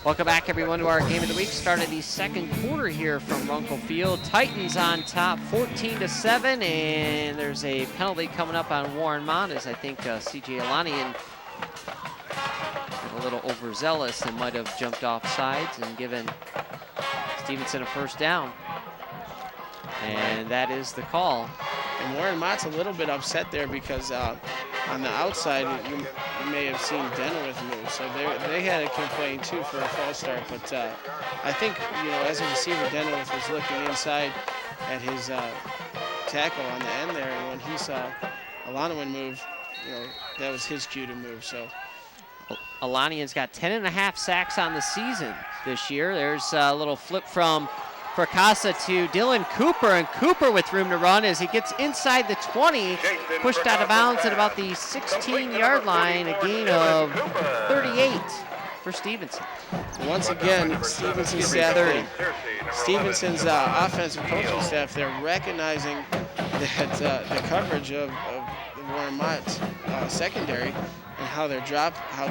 Welcome back, everyone, to our game of the week. Started the second quarter here from Runkle Field. Titans on top, 14-7, and there's a penalty coming up on Warren Mott, as I think C.J. Alanian a little overzealous and might have jumped off sides and given Stevenson a first down. And that is the call. And Warren Mott's a little bit upset there because on the outside, you may have seen Denowith move. So they had a complaint, too, for a false start. But I think, as a receiver, Denowith was looking inside at his tackle on the end there. And when he saw Alanian move, that was his cue to move. So Alanian's got 10.5 sacks on the season this year. There's a little flip from Fracassa to Dylan Cooper, and Cooper with room to run as he gets inside the 20, pushed out of bounds at about the 16-yard line, a gain of 38 for Stevenson. Once again, Stevenson's offensive coaching staff, they're recognizing that the coverage of the Warren Mott secondary and how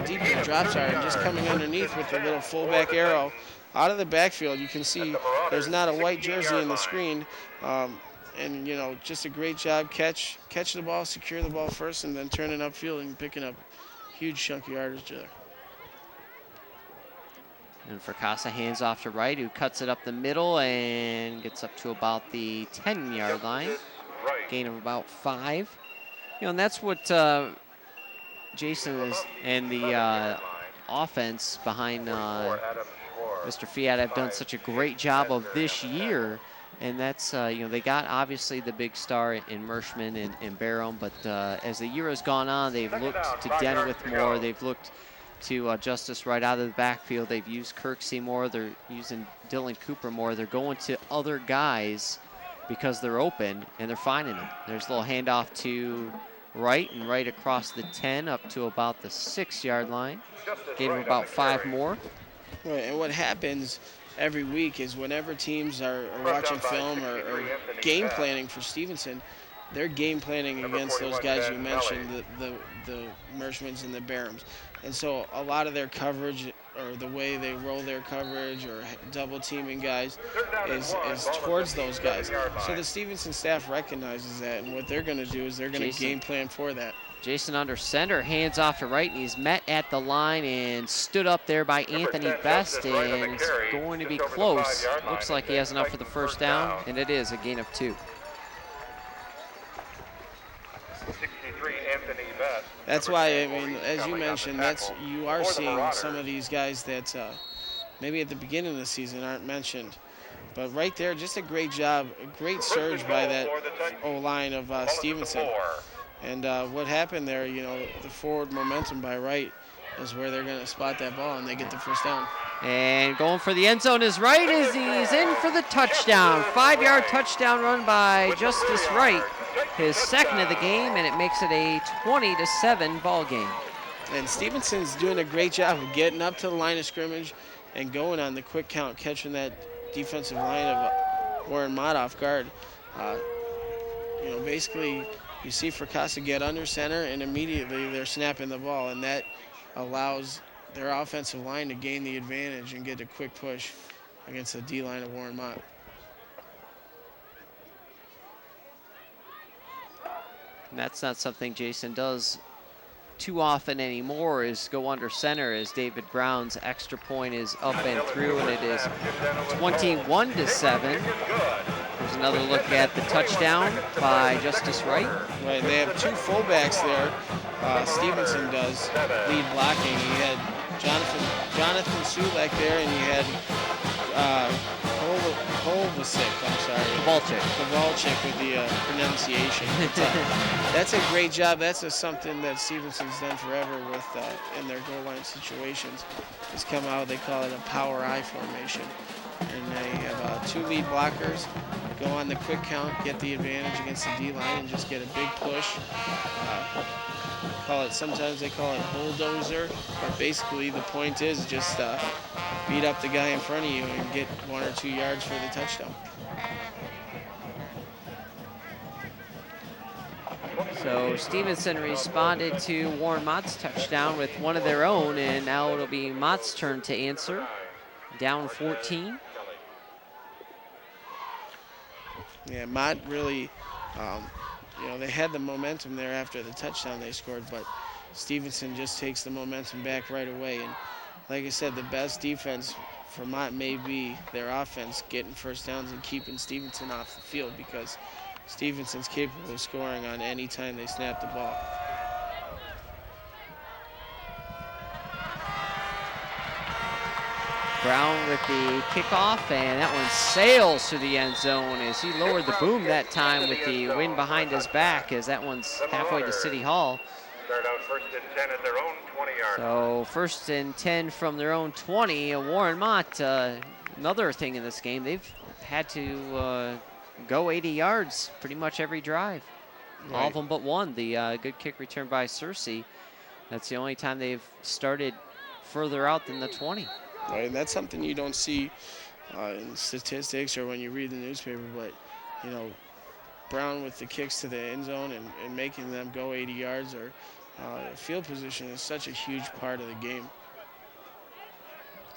deep their drops are, and just coming underneath with the little fullback arrow out of the backfield. You can see there's not a white jersey in the screen, and just a great job. Catch the ball, secure the ball first, and then turning upfield and picking up huge chunky yardage there. And Fracassa hands off to Wright, who cuts it up the middle and gets up to about the 10-yard line, gain of about 5. And that's what Jason is and the offense behind Mr. Fiat have done such a great job of this year, and that's they got obviously the big star in Mershman and Barham, but as the year has gone on, they've looked to Denowith more. They've looked to Justice right out of the backfield. They've used Kirksey more. They're using Dylan Cooper more. They're going to other guys because they're open and they're finding them. There's a little handoff to Wright, and right across the 10 up to about the 6-yard line. Gave him about 5 more. Right, and what happens every week is whenever teams are watching film or game planning for Stevenson, they're game planning against those guys you mentioned, the Mershmans and the Barhams. And so a lot of their coverage, or the way they roll their coverage or double teaming guys, is towards those guys. So the Stevenson staff recognizes that, and what they're going to do is they're going to game plan for that. Jason under center, hands off to Wright, and he's met at the line and stood up there by Anthony Best, and it's going to be close. Looks like he has enough for the first down, and it is a gain of 2. 63, Anthony Best. That's why, I mean, as you mentioned, you are seeing some of these guys that maybe at the beginning of the season aren't mentioned. But right there, just a great job, a great surge by that O-line of Stevenson. And what happened there, the forward momentum by Wright is where they're going to spot that ball, and they get the first down. And going for the end zone is Wright as he's in for the touchdown. 5-yard touchdown run by Justice Wright, his second of the game, and it makes it a 20-7 ball game. And Stevenson's doing a great job of getting up to the line of scrimmage and going on the quick count, catching that defensive line of Warren Mott off guard. Basically, you see Fracassa get under center, and immediately they're snapping the ball, and that allows their offensive line to gain the advantage and get a quick push against the D-line of Warren Mott. And that's not something Jason does too often anymore, is go under center, as David Brown's extra point is up and through, and it is 21-7. There's another look at the touchdown by Justice Wright. Right, they have two fullbacks there. Stevenson does lead blocking. He had Jonathan Sulek there, and he had Kovalchik with the pronunciation. But, that's a great job. That's something that Stevenson's done forever with in their goal line situations. It's come out, they call it a power I formation. And they have two lead blockers, go on the quick count, get the advantage against the D-line, and just get a big push. Sometimes they call it bulldozer, but basically the point is just beat up the guy in front of you and get 1 or 2 yards for the touchdown. So Stevenson responded to Warren Mott's touchdown with one of their own, and now it'll be Mott's turn to answer. Down 14. Yeah, Mott really, they had the momentum there after the touchdown they scored, but Stevenson just takes the momentum back right away. And like I said, the best defense for Mott may be their offense, getting first downs and keeping Stevenson off the field, because Stevenson's capable of scoring on any time they snap the ball. Brown with the kickoff, and that one sails to the end zone as he lowered the boom that time with the wind behind his back, as that one's halfway to City Hall. Start out 1st and 10 at their own 20-yard. So 1st and 10 from their own 20. Warren Mott, another thing in this game, they've had to go 80 yards pretty much every drive. All of them but one. The good kick return by Searcy. That's the only time they've started further out than the 20. Right, and that's something you don't see in statistics or when you read the newspaper, but, Brown with the kicks to the end zone and making them go 80 yards or field position is such a huge part of the game.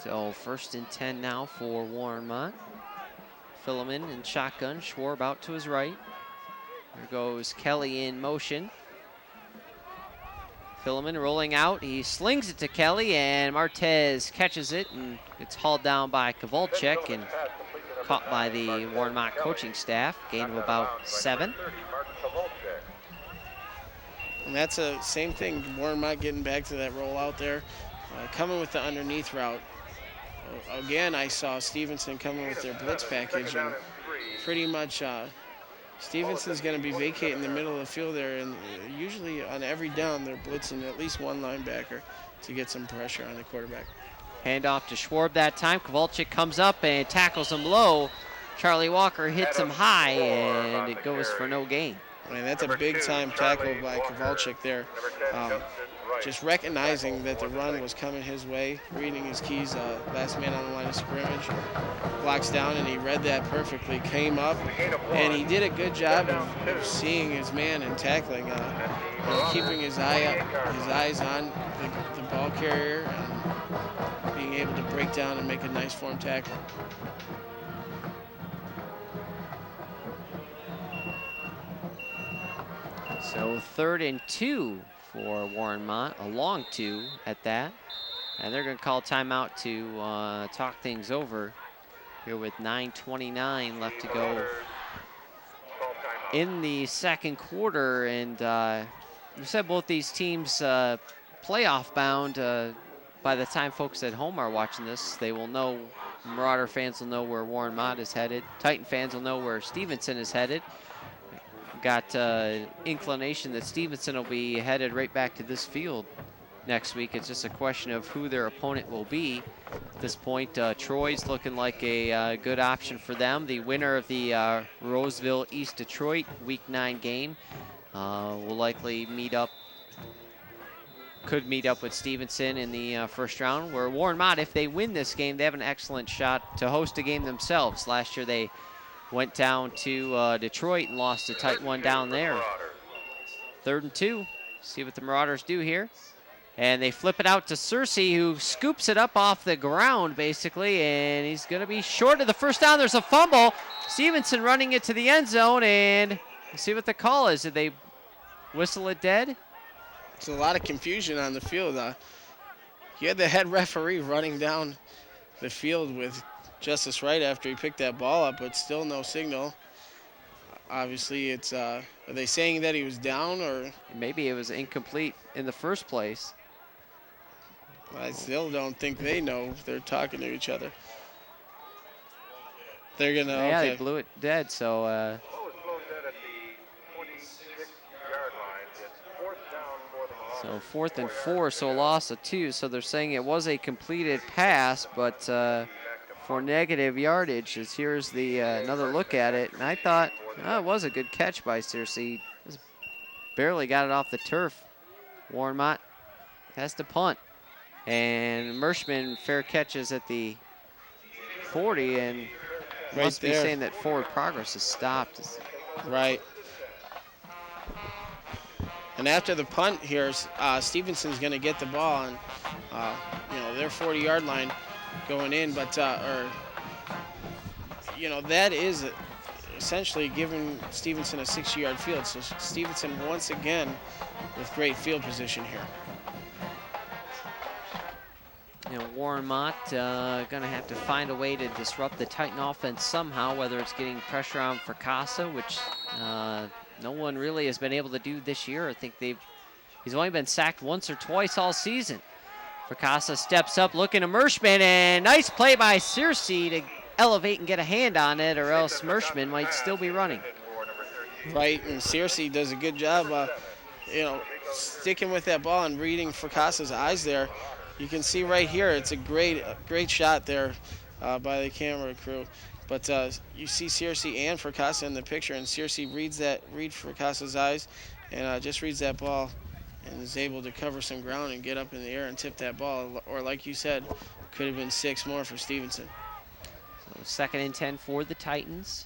So 1st and 10 now for Warren Mott. Philemon in shotgun, Schwarb out to his right. There goes Kelly in motion. Philemon rolling out, he slings it to Kelly, and Martez catches it, and it's hauled down by Kovalchik and caught by the Warren Mott coaching staff. Gain of about 7. And that's the same thing, Warren Mott getting back to that roll out there, coming with the underneath route. Again, I saw Stevenson coming with their blitz package, and pretty much Stevenson's going to be vacating the middle of the field there, and usually on every down they're blitzing at least one linebacker to get some pressure on the quarterback. Handoff to Schwarb that time. Kovalchik comes up and tackles him low. Charlie Walker hits him high, and it goes for no gain. And that's a big-time tackle by Kovalchik there. Just recognizing that the run was coming his way, reading his keys, last man on the line of scrimmage, blocks down, and he read that perfectly, came up, and he did a good job of seeing his man and tackling, keeping his eyes on the ball carrier and being able to break down and make a nice form tackle. So 3rd and 2 for Warren Mott, a long 2 at that. And they're going to call timeout to talk things over here with 9:29 left to go in the second quarter. And you said both these teams playoff bound. By the time folks at home are watching this, they will know, Marauder fans will know where Warren Mott is headed. Titan fans will know where Stevenson is headed. Got inclination that Stevenson will be headed right back to this field next week. It's just a question of who their opponent will be. At this point, Troy's looking like a good option for them. The winner of the Roseville East Detroit Week 9 game will likely could meet up with Stevenson in the first round, where Warren Mott, if they win this game, they have an excellent shot to host a game themselves. Last year they went down to Detroit and lost a tight one down there. 3rd and 2. See what the Marauders do here. And they flip it out to Searcy, who scoops it up off the ground, basically, and he's going to be short of the first down. There's a fumble. Stevenson running it to the end zone, and see what the call is. Did they whistle it dead? There's a lot of confusion on the field. You had the head referee running down the field with Justice Wright after he picked that ball up, but still no signal. Obviously, it's are they saying that he was down, or maybe it was incomplete in the first place? I still don't think they know. They're talking to each other. They're gonna. Yeah, okay. They blew it dead. So. Ball was blown dead at the 26-yard line. It's 4th down for the Marauders. So 4th and 4, so a loss of 2. So they're saying it was a completed pass, but for negative yardage. As here's the another look at it, and I thought it was a good catch by Searcy. Just barely got it off the turf. Warren Mott has to punt, and Merschman fair catches at the 40, and Right must be there. saying that forward progress has stopped. Right. And after the punt here, Stevenson's going to get the ball on, their 40-yard line going in. But, that is essentially giving Stevenson a 60-yard field. So Stevenson once again with great field position here. Warren Mott going to have to find a way to disrupt the Titan offense somehow, whether it's getting pressure on Fracassa, which no one really has been able to do this year. I think he's only been sacked once or twice all season. Fracassa steps up looking to Merschman, and nice play by Searcy to elevate and get a hand on it, or else Merschman might still be running. Right, and Searcy does a good job, sticking with that ball and reading Fracassa's eyes there. You can see right here, it's a great shot there by the camera crew. But you see Searcy and Fracassa in the picture, and Searcy reads Fracassa's eyes and just reads that ball and is able to cover some ground and get up in the air and tip that ball. Or like you said, could have been 6 more for Stevenson. So 2nd and 10 for the Titans.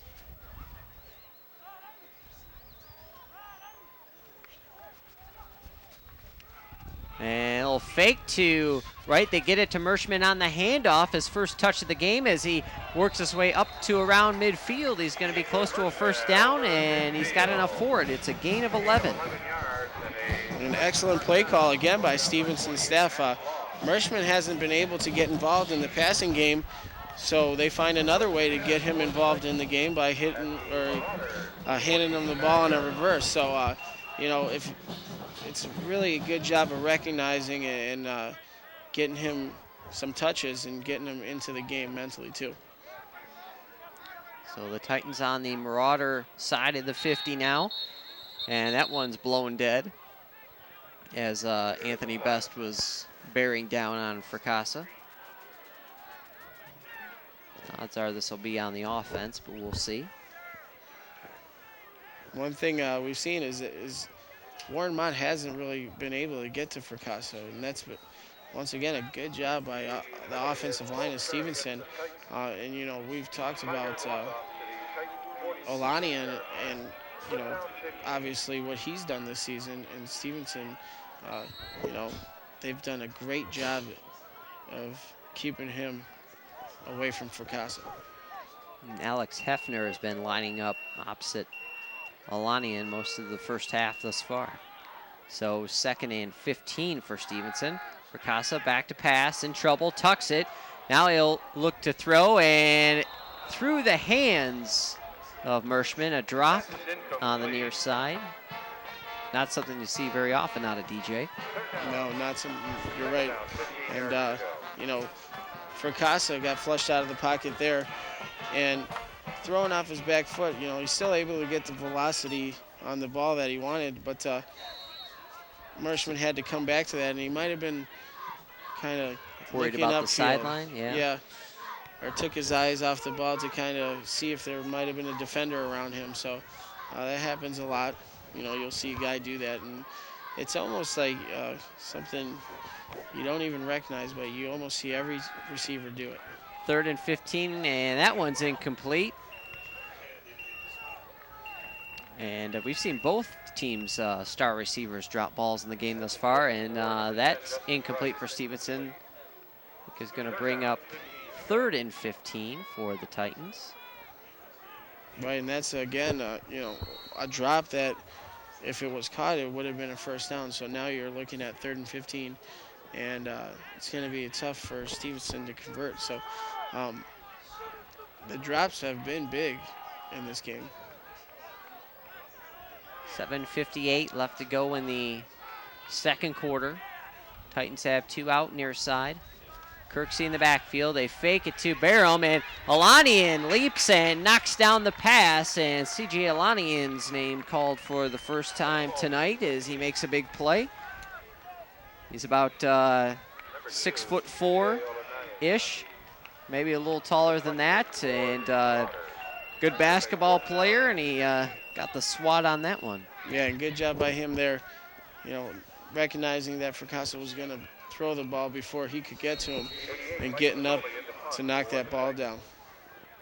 And a little fake to right. They get it to Merschman on the handoff. His first touch of the game as he works his way up to around midfield. He's going to be close to a first down, and he's got enough for it. It's a gain of 11. An excellent play call again by Stevenson's staff. Merschman hasn't been able to get involved in the passing game, so they find another way to get him involved in the game by hitting or handing him the ball in a reverse. So, if it's really a good job of recognizing and getting him some touches and getting him into the game mentally too. So the Titans on the Marauder side of the 50 now, and that one's blown dead as Anthony Best was bearing down on Fracassa. Odds are this will be on the offense, but we'll see. One thing we've seen is Warren Mott hasn't really been able to get to Fracassa, and that's once again a good job by the offensive line of Stevenson. We've talked about Olani and obviously what he's done this season, and Stevenson, they've done a great job of keeping him away from Fracassa. And Alex Hefner has been lining up opposite Alanian most of the first half thus far. So 2nd and 15 for Stevenson. Fracassa back to pass, in trouble, tucks it. Now he'll look to throw, and through the hands of Merschman, a drop on the near side. Not something you see very often out of DJ. No, not something, you're right. And, Fracassa got flushed out of the pocket there, and throwing off his back foot, he's still able to get the velocity on the ball that he wanted, but Marshman had to come back to that, and he might have been kind of Worried looking about the upfield. sideline, Yeah, or took his eyes off the ball to kind of see if there might have been a defender around him. So that happens a lot. You'll see a guy do that, and it's almost like something you don't even recognize, but you almost see every receiver do it. 3rd and 15, and that one's incomplete. And we've seen both teams' star receivers drop balls in the game thus far, and that's incomplete for Stevenson, which is going to bring up 3rd and 15 for the Titans. Right, and that's, again, a drop that if it was caught, it would have been a first down. So now you're looking at 3rd and 15, and it's going to be tough for Stevenson to convert. So the drops have been big in this game. 7:58 left to go in the second quarter. Titans have 2 out near side. Kirksey in the backfield. They fake it to Barham, and Alanian leaps and knocks down the pass. And C.J. Alanian's name called for the first time tonight as he makes a big play. He's about 6'4"-ish, maybe a little taller than that, and good basketball player, and he got the swat on that one. Yeah, and good job by him there, recognizing that Fracassa was going to throw the ball before he could get to him and getting up to knock that ball down.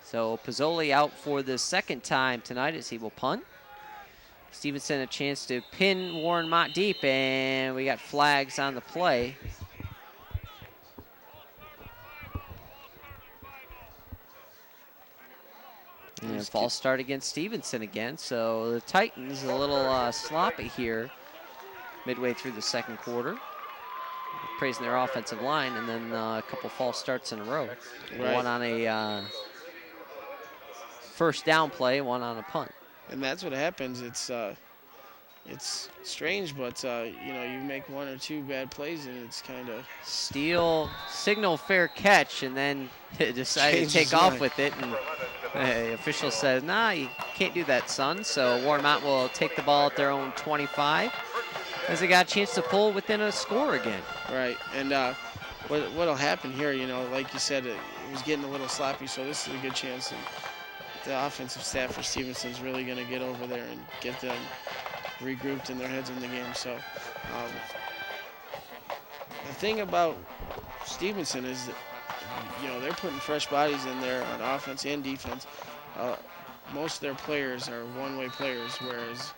So Pizzoli out for the second time tonight as he will punt. Stevenson a chance to pin Warren Mott deep, and we got flags on the play. And a false start against Stevenson again. So the Titans a little sloppy here midway through the second quarter. Praising their offensive line, and then a couple false starts in a row. Right. One on a first down play, one on a punt. And that's what happens. It's strange, but you make 1 or 2 bad plays, and it's kind of Steele signal fair catch, and then decided to take off with it. And the official says, "Nah, you can't do that, son." So Warren Mott will take the ball at their own 25. As they got a chance to pull within a score again. Right, and what'll happen here, like you said, it was getting a little sloppy, so this is a good chance. And the offensive staff for Stevenson's really going to get over there and get them regrouped in their heads in the game. So the thing about Stevenson is that, they're putting fresh bodies in there on offense and defense. Most of their players are one-way players, whereas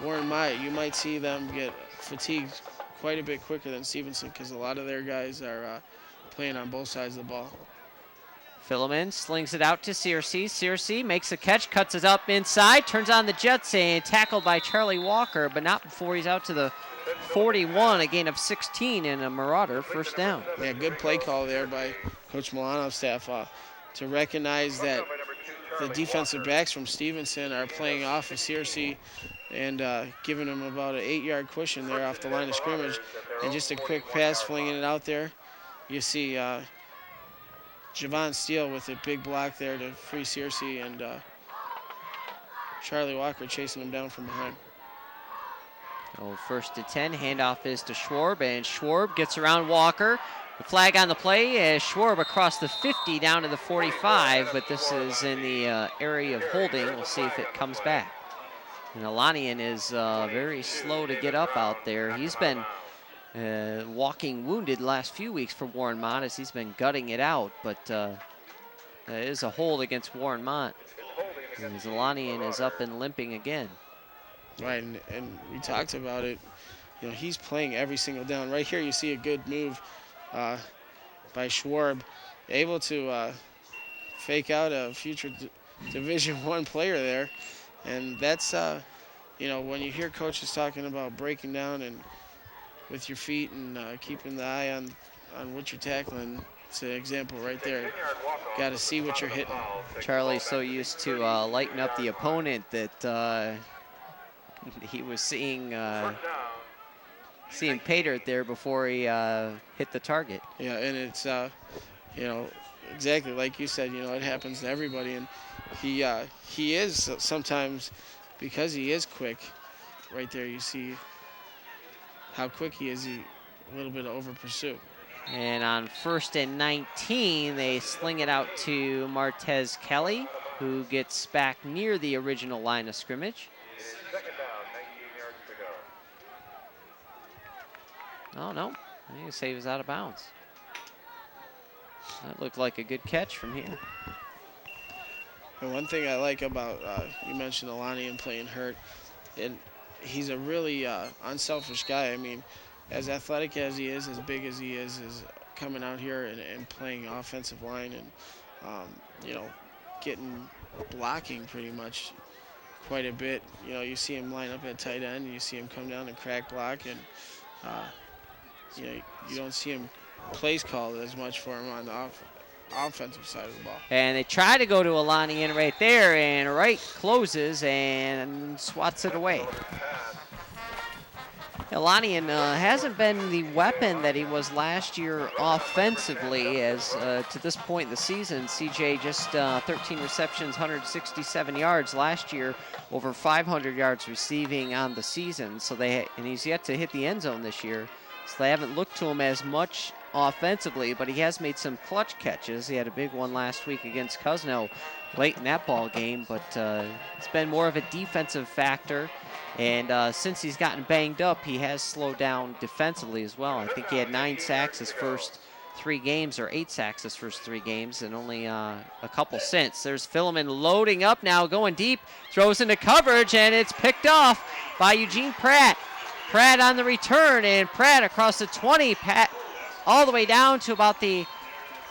Warren Mott, you might see them get fatigued quite a bit quicker than Stevenson because a lot of their guys are playing on both sides of the ball. Philomen slings it out to Searcy. Searcy makes a catch, cuts it up inside, turns on the jets, and tackled by Charlie Walker, but not before he's out to the 41, a gain of 16 and a Marauder first down. Yeah, good play call there by Coach Milano's staff to recognize that the defensive backs from Stevenson are playing off of Searcy and giving him about an 8-yard cushion there off the line of scrimmage. And just a quick pass, flinging it out there. You see Javon Steele with a big block there to free Searcy, and Charlie Walker chasing him down from behind. Oh, 1st and 10, handoff is to Schwarb, and Schwarb gets around Walker. The flag on the play as Schwarb across the 50 down to the 45, but this is in the area of holding. We'll see if it comes back. And Alanian is very slow to get up out there. He's been walking wounded the last few weeks for Warren Mott as he's been gutting it out, but it is a hold against Warren Mott. And Alanian is up and limping again. Right, and we talked about it. He's playing every single down. Right here you see a good move by Schwarb, able to fake out a future Division I player there. And that's, when you hear coaches talking about breaking down and with your feet and keeping the eye on what you're tackling, it's an example right there. Got to see what you're hitting. Charlie's so used to lighting up the opponent that he was seeing pay dirt there before he hit the target. Yeah, and it's, exactly like you said, it happens to everybody. And he is sometimes, because he is quick, right there you see how quick he is. A little bit of over pursuit. And on 1st and 19, they sling it out to Martez Kelly, who gets back near the original line of scrimmage. Second down, 19 yards to go. Oh, no. I think he was out of bounds. That looked like a good catch from here. And one thing I like about, you mentioned Alani and playing hurt, and he's a really unselfish guy. I mean, as athletic as he is, as big as he is coming out here and playing offensive line and, getting blocking pretty much quite a bit. You know, you see him line up at tight end, and you see him come down and crack block, and, you don't see him plays called as much for him on the offensive side of the ball. And they try to go to Alani in right there, and Wright closes and swats it away. Elanian hasn't been the weapon that he was last year offensively, as to this point in the season, CJ just 13 receptions, 167 yards last year, over 500 yards receiving on the season. So and he's yet to hit the end zone this year, so they haven't looked to him as much offensively, but he has made some clutch catches. He had a big one last week against Cosno late in that ball game, but it's been more of a defensive factor. And since he's gotten banged up, he has slowed down defensively as well. I think he had 9 sacks his first 3 games, or 8 sacks his first 3 games, and only a couple since. There's Filliman loading up now, going deep, throws into coverage, and it's picked off by Eugene Pratt. Pratt on the return, and Pratt across the 20, all the way down to about the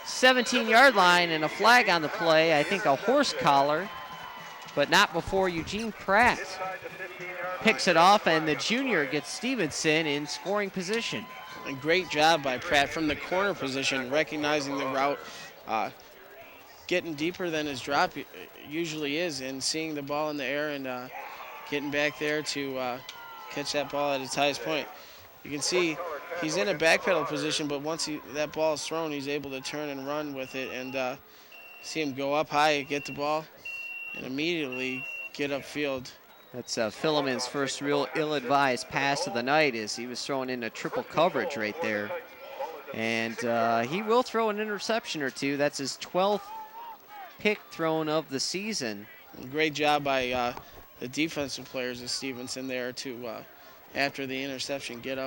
17-yard line, and a flag on the play. I think a horse collar, but not before Eugene Pratt picks it off, and the junior gets Stevenson in scoring position. A great job by Pratt from the corner position, recognizing the route, getting deeper than his drop usually is, and seeing the ball in the air and getting back there to catch that ball at its highest point. You can see he's in a backpedal position, but once that ball is thrown, he's able to turn and run with it, and see him go up high, get the ball, and immediately get upfield. That's Filliman's first real ill-advised pass of the night, as he was throwing into triple coverage right there. And he will throw an interception or two. That's his 12th pick thrown of the season. Great job by the defensive players of Stevenson there to, after the interception, get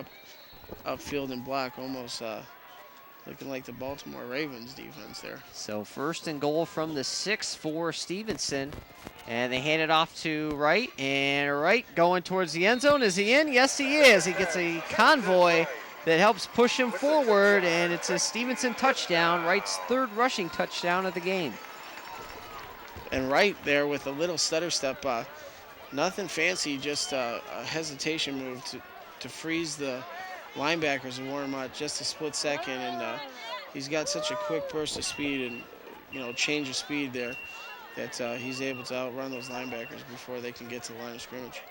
upfield and block, almost looking like the Baltimore Ravens defense there. So 1st and goal from the 6 for Stevenson. And they hand it off to Wright, and Wright going towards the end zone. Is he in? Yes, he is. He gets a convoy that helps push him forward, and it's a Stevenson touchdown, Wright's 3rd rushing touchdown of the game. And Wright there with a little stutter step, nothing fancy, just a hesitation move to freeze the linebackers of Warren Mott just a split second, and he's got such a quick burst of speed and change of speed there, that he's able to outrun those linebackers before they can get to the line of scrimmage.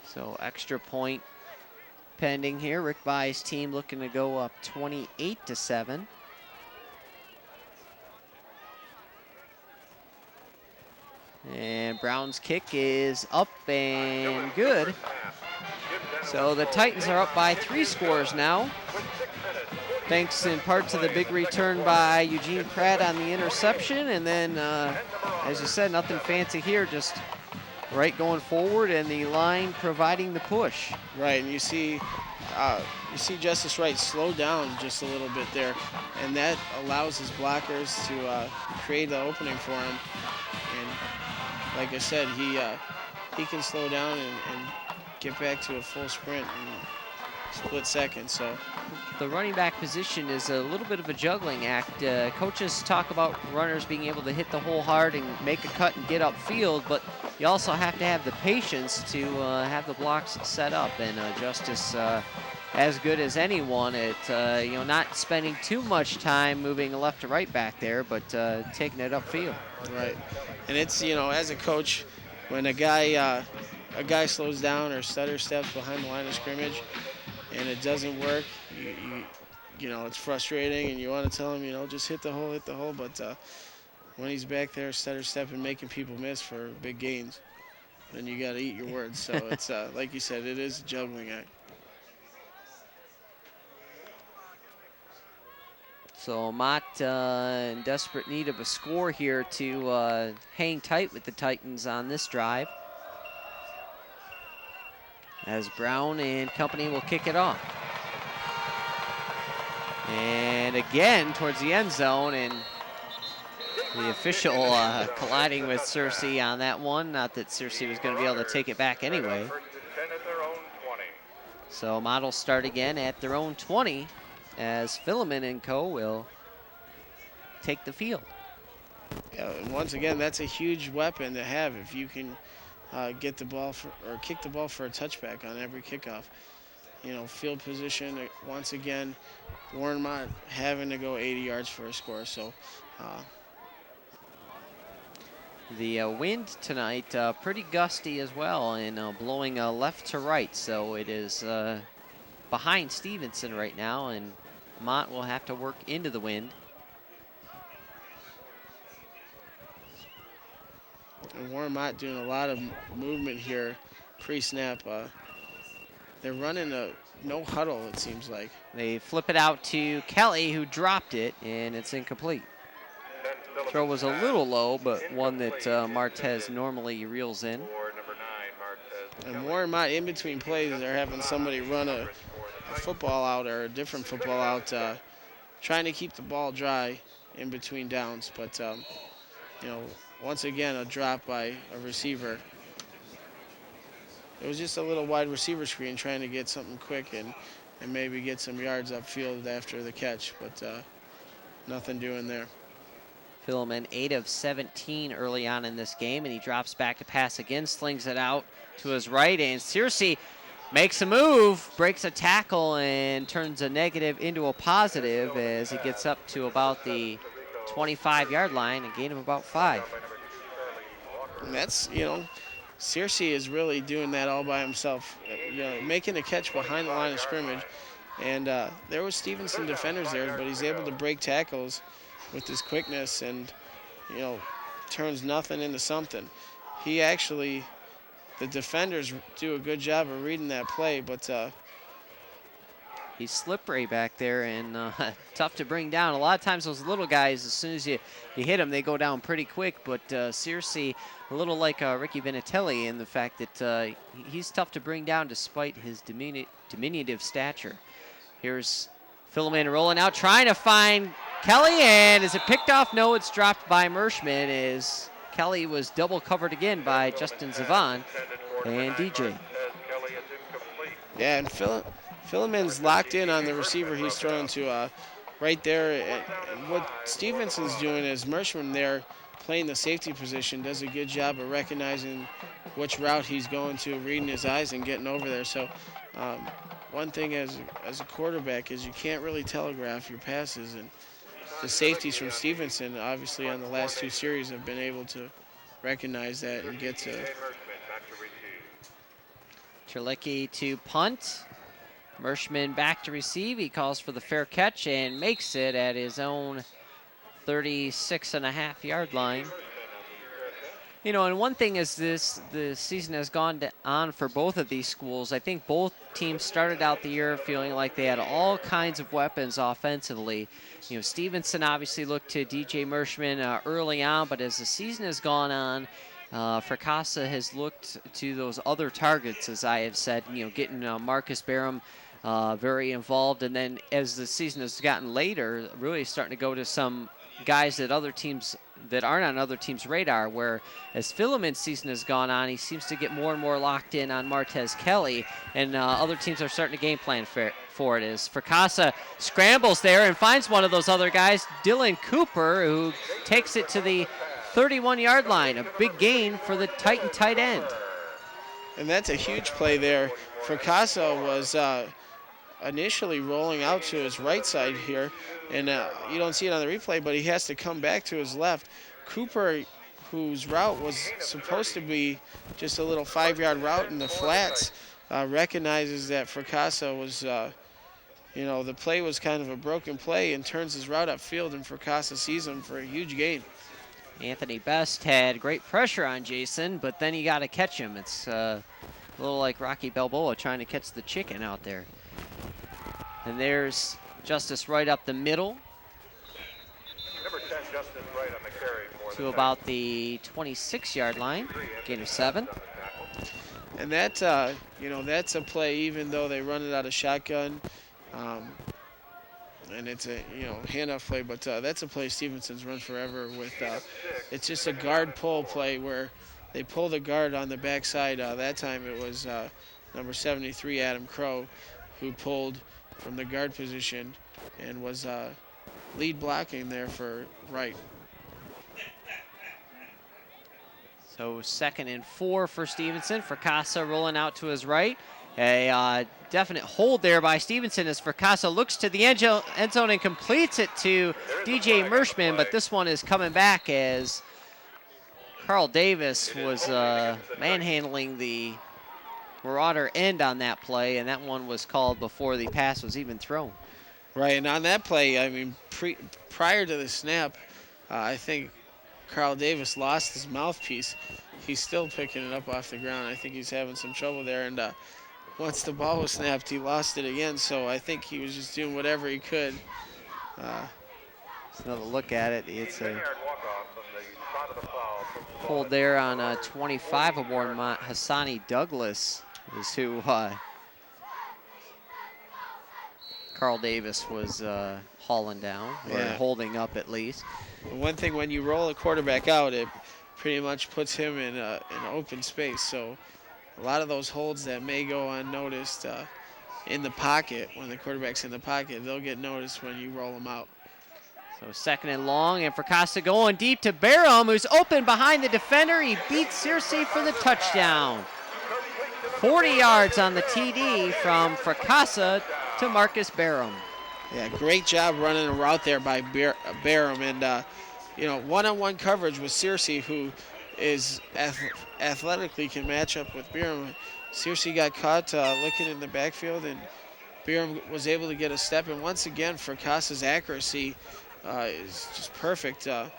So extra point pending here. Rick Bye's team looking to go up 28-7. And Brown's kick is up and good. So the Titans are up by 3 scores now, thanks in part to the big return by Eugene Pratt on the interception. And then, as you said, nothing fancy here, just Wright going forward and the line providing the push. Right, and you see Justice Wright slow down just a little bit there, and that allows his blockers to create the opening for him. And like I said, he can slow down and get back to a full sprint in a split second. So the running back position is a little bit of a juggling act. Coaches talk about runners being able to hit the hole hard and make a cut and get upfield, but you also have to have the patience to have the blocks set up. And Justice, as good as anyone at not spending too much time moving left to right back there, but taking it upfield. Right, and it's as a coach, when a guy slows down or stutter steps behind the line of scrimmage and it doesn't work, it's frustrating, and you want to tell him, just hit the hole. But when he's back there stutter stepping, making people miss for big gains, then you got to eat your words. So it's like you said, it is a juggling act. So Mott in desperate need of a score here to hang tight with the Titans on this drive, as Brown and company will kick it off. And again towards the end zone, and the official colliding with Searcy on that one. Not that Searcy was going to be able to take it back anyway. So Mott will start again at their own 20 as Philemon and co. will take the field. Yeah, and once again, that's a huge weapon to have if you can get the ball or kick the ball for a touchback on every kickoff. Field position, once again, Warren Mott having to go 80 yards for a score. So the wind tonight pretty gusty as well, and blowing left to right. So it is behind Stevenson right now, and Mott will have to work into the wind. And Warren Mott doing a lot of movement here pre-snap. They're running a no huddle, it seems like. They flip it out to Kelly, who dropped it, and it's incomplete. Throw was a little low, but one that Martez normally reels in. And Warren Mott, in between plays, they're having somebody run a football out or a different football out, trying to keep the ball dry in between downs. But, once again, a drop by a receiver. It was just a little wide receiver screen trying to get something quick and maybe get some yards upfield after the catch, but nothing doing there. Philemon 8 of 17 early on in this game, and he drops back to pass again, slings it out to his right, and Searcy makes a move, breaks a tackle, and turns a negative into a positive as he gets up to about the 25-yard line and gain him about 5. And that's, Searcy is really doing that all by himself, making a catch behind the line of scrimmage. And there was Stevenson defenders there, but he's able to break tackles with his quickness and, turns nothing into something. The defenders do a good job of reading that play, but he's slippery back there and tough to bring down. A lot of times those little guys, as soon as you hit them, they go down pretty quick. But Searcy, a little like Ricky Vinatelli in the fact that he's tough to bring down despite his diminutive stature. Here's Philemon rolling out, trying to find Kelly, and is it picked off? No, it's dropped by Merschman as Kelly was double covered again by Justin Zavon and DJ. Yeah, and Philemon's locked in on the receiver he's throwing to right there. And what Stevenson's doing is Merschman there playing the safety position does a good job of recognizing which route he's going to, reading his eyes and getting over there. So one thing as a quarterback is you can't really telegraph your passes, and the safeties from Stevenson obviously on the last 2 series have been able to recognize that and get to. Terlecki to punt. Merschman back to receive. He calls for the fair catch and makes it at his own 36.5-yard line. And one thing is the season has gone on for both of these schools. I think both teams started out the year feeling like they had all kinds of weapons offensively. Stevenson obviously looked to DJ Merschman early on, but as the season has gone on, Fracassa has looked to those other targets, as I have said, getting Marcus Barham very involved. And then as the season has gotten later, really starting to go to some guys that aren't on other teams' radar, where as Philemon's season has gone on, he seems to get more and more locked in on Martez Kelly, and other teams are starting to game plan for it. As Fracassa scrambles there and finds one of those other guys, Dylan Cooper, who takes it to the 31-yard line. A big gain for the Titan tight end. And that's a huge play there. Fracassa was initially rolling out to his right side here, and you don't see it on the replay, but he has to come back to his left. Cooper, whose route was supposed to be just a little 5-yard route in the flats, recognizes that Fracassa was the play was kind of a broken play and turns his route upfield, and Fracassa sees him for a huge gain. Anthony Best had great pressure on Jason, but then you got to catch him. It's a little like Rocky Balboa trying to catch the chicken out there. And there's Justice right up the middle. Number 10, Justin Wright on the carry for To the about the 26-yard line, gain of 7. And that, that's a play, even though they run it out of shotgun, and it's a, handoff play, but that's a play Stevenson's run forever with, it's just a guard pull play where they pull the guard on the backside. That time it was number 73, Adam Crow, who pulled from the guard position and was lead blocking there for Wright. So 2nd and 4 for Stevenson. Fracassa rolling out to his right. A definite hold there by Stevenson as Fracassa looks to the end zone and completes it to DJ Merschman, but this one is coming back as Carl Davis was manhandling the Marauder end on that play, and that one was called before the pass was even thrown. Right, and on that play, I mean, prior to the snap, I think Carl Davis lost his mouthpiece. He's still picking it up off the ground. I think he's having some trouble there, and once the ball was snapped, he lost it again, so I think he was just doing whatever he could. Let's another look at it. It's a 10-yard walk-off from the spot of the foul. hold there on 25 of Warren Mott. Hassani Douglas is who Carl Davis was hauling down, or holding up at least. One thing, when you roll a quarterback out, it pretty much puts him in an open space. So a lot of those holds that may go unnoticed in the pocket, when the quarterback's in the pocket, they'll get noticed when you roll them out. So 2nd and long, and Fracassa going deep to Barham, who's open behind the defender. He beats Searcy for the touchdown. 40 yards on the TD from Fracassa to Marcus Barham. Yeah, great job running a route there by Barham, and one-on-one coverage with Searcy, who is athletically can match up with Barham. Searcy got caught looking in the backfield, and Barham was able to get a step. And once again, Fracassa's accuracy is just perfect. The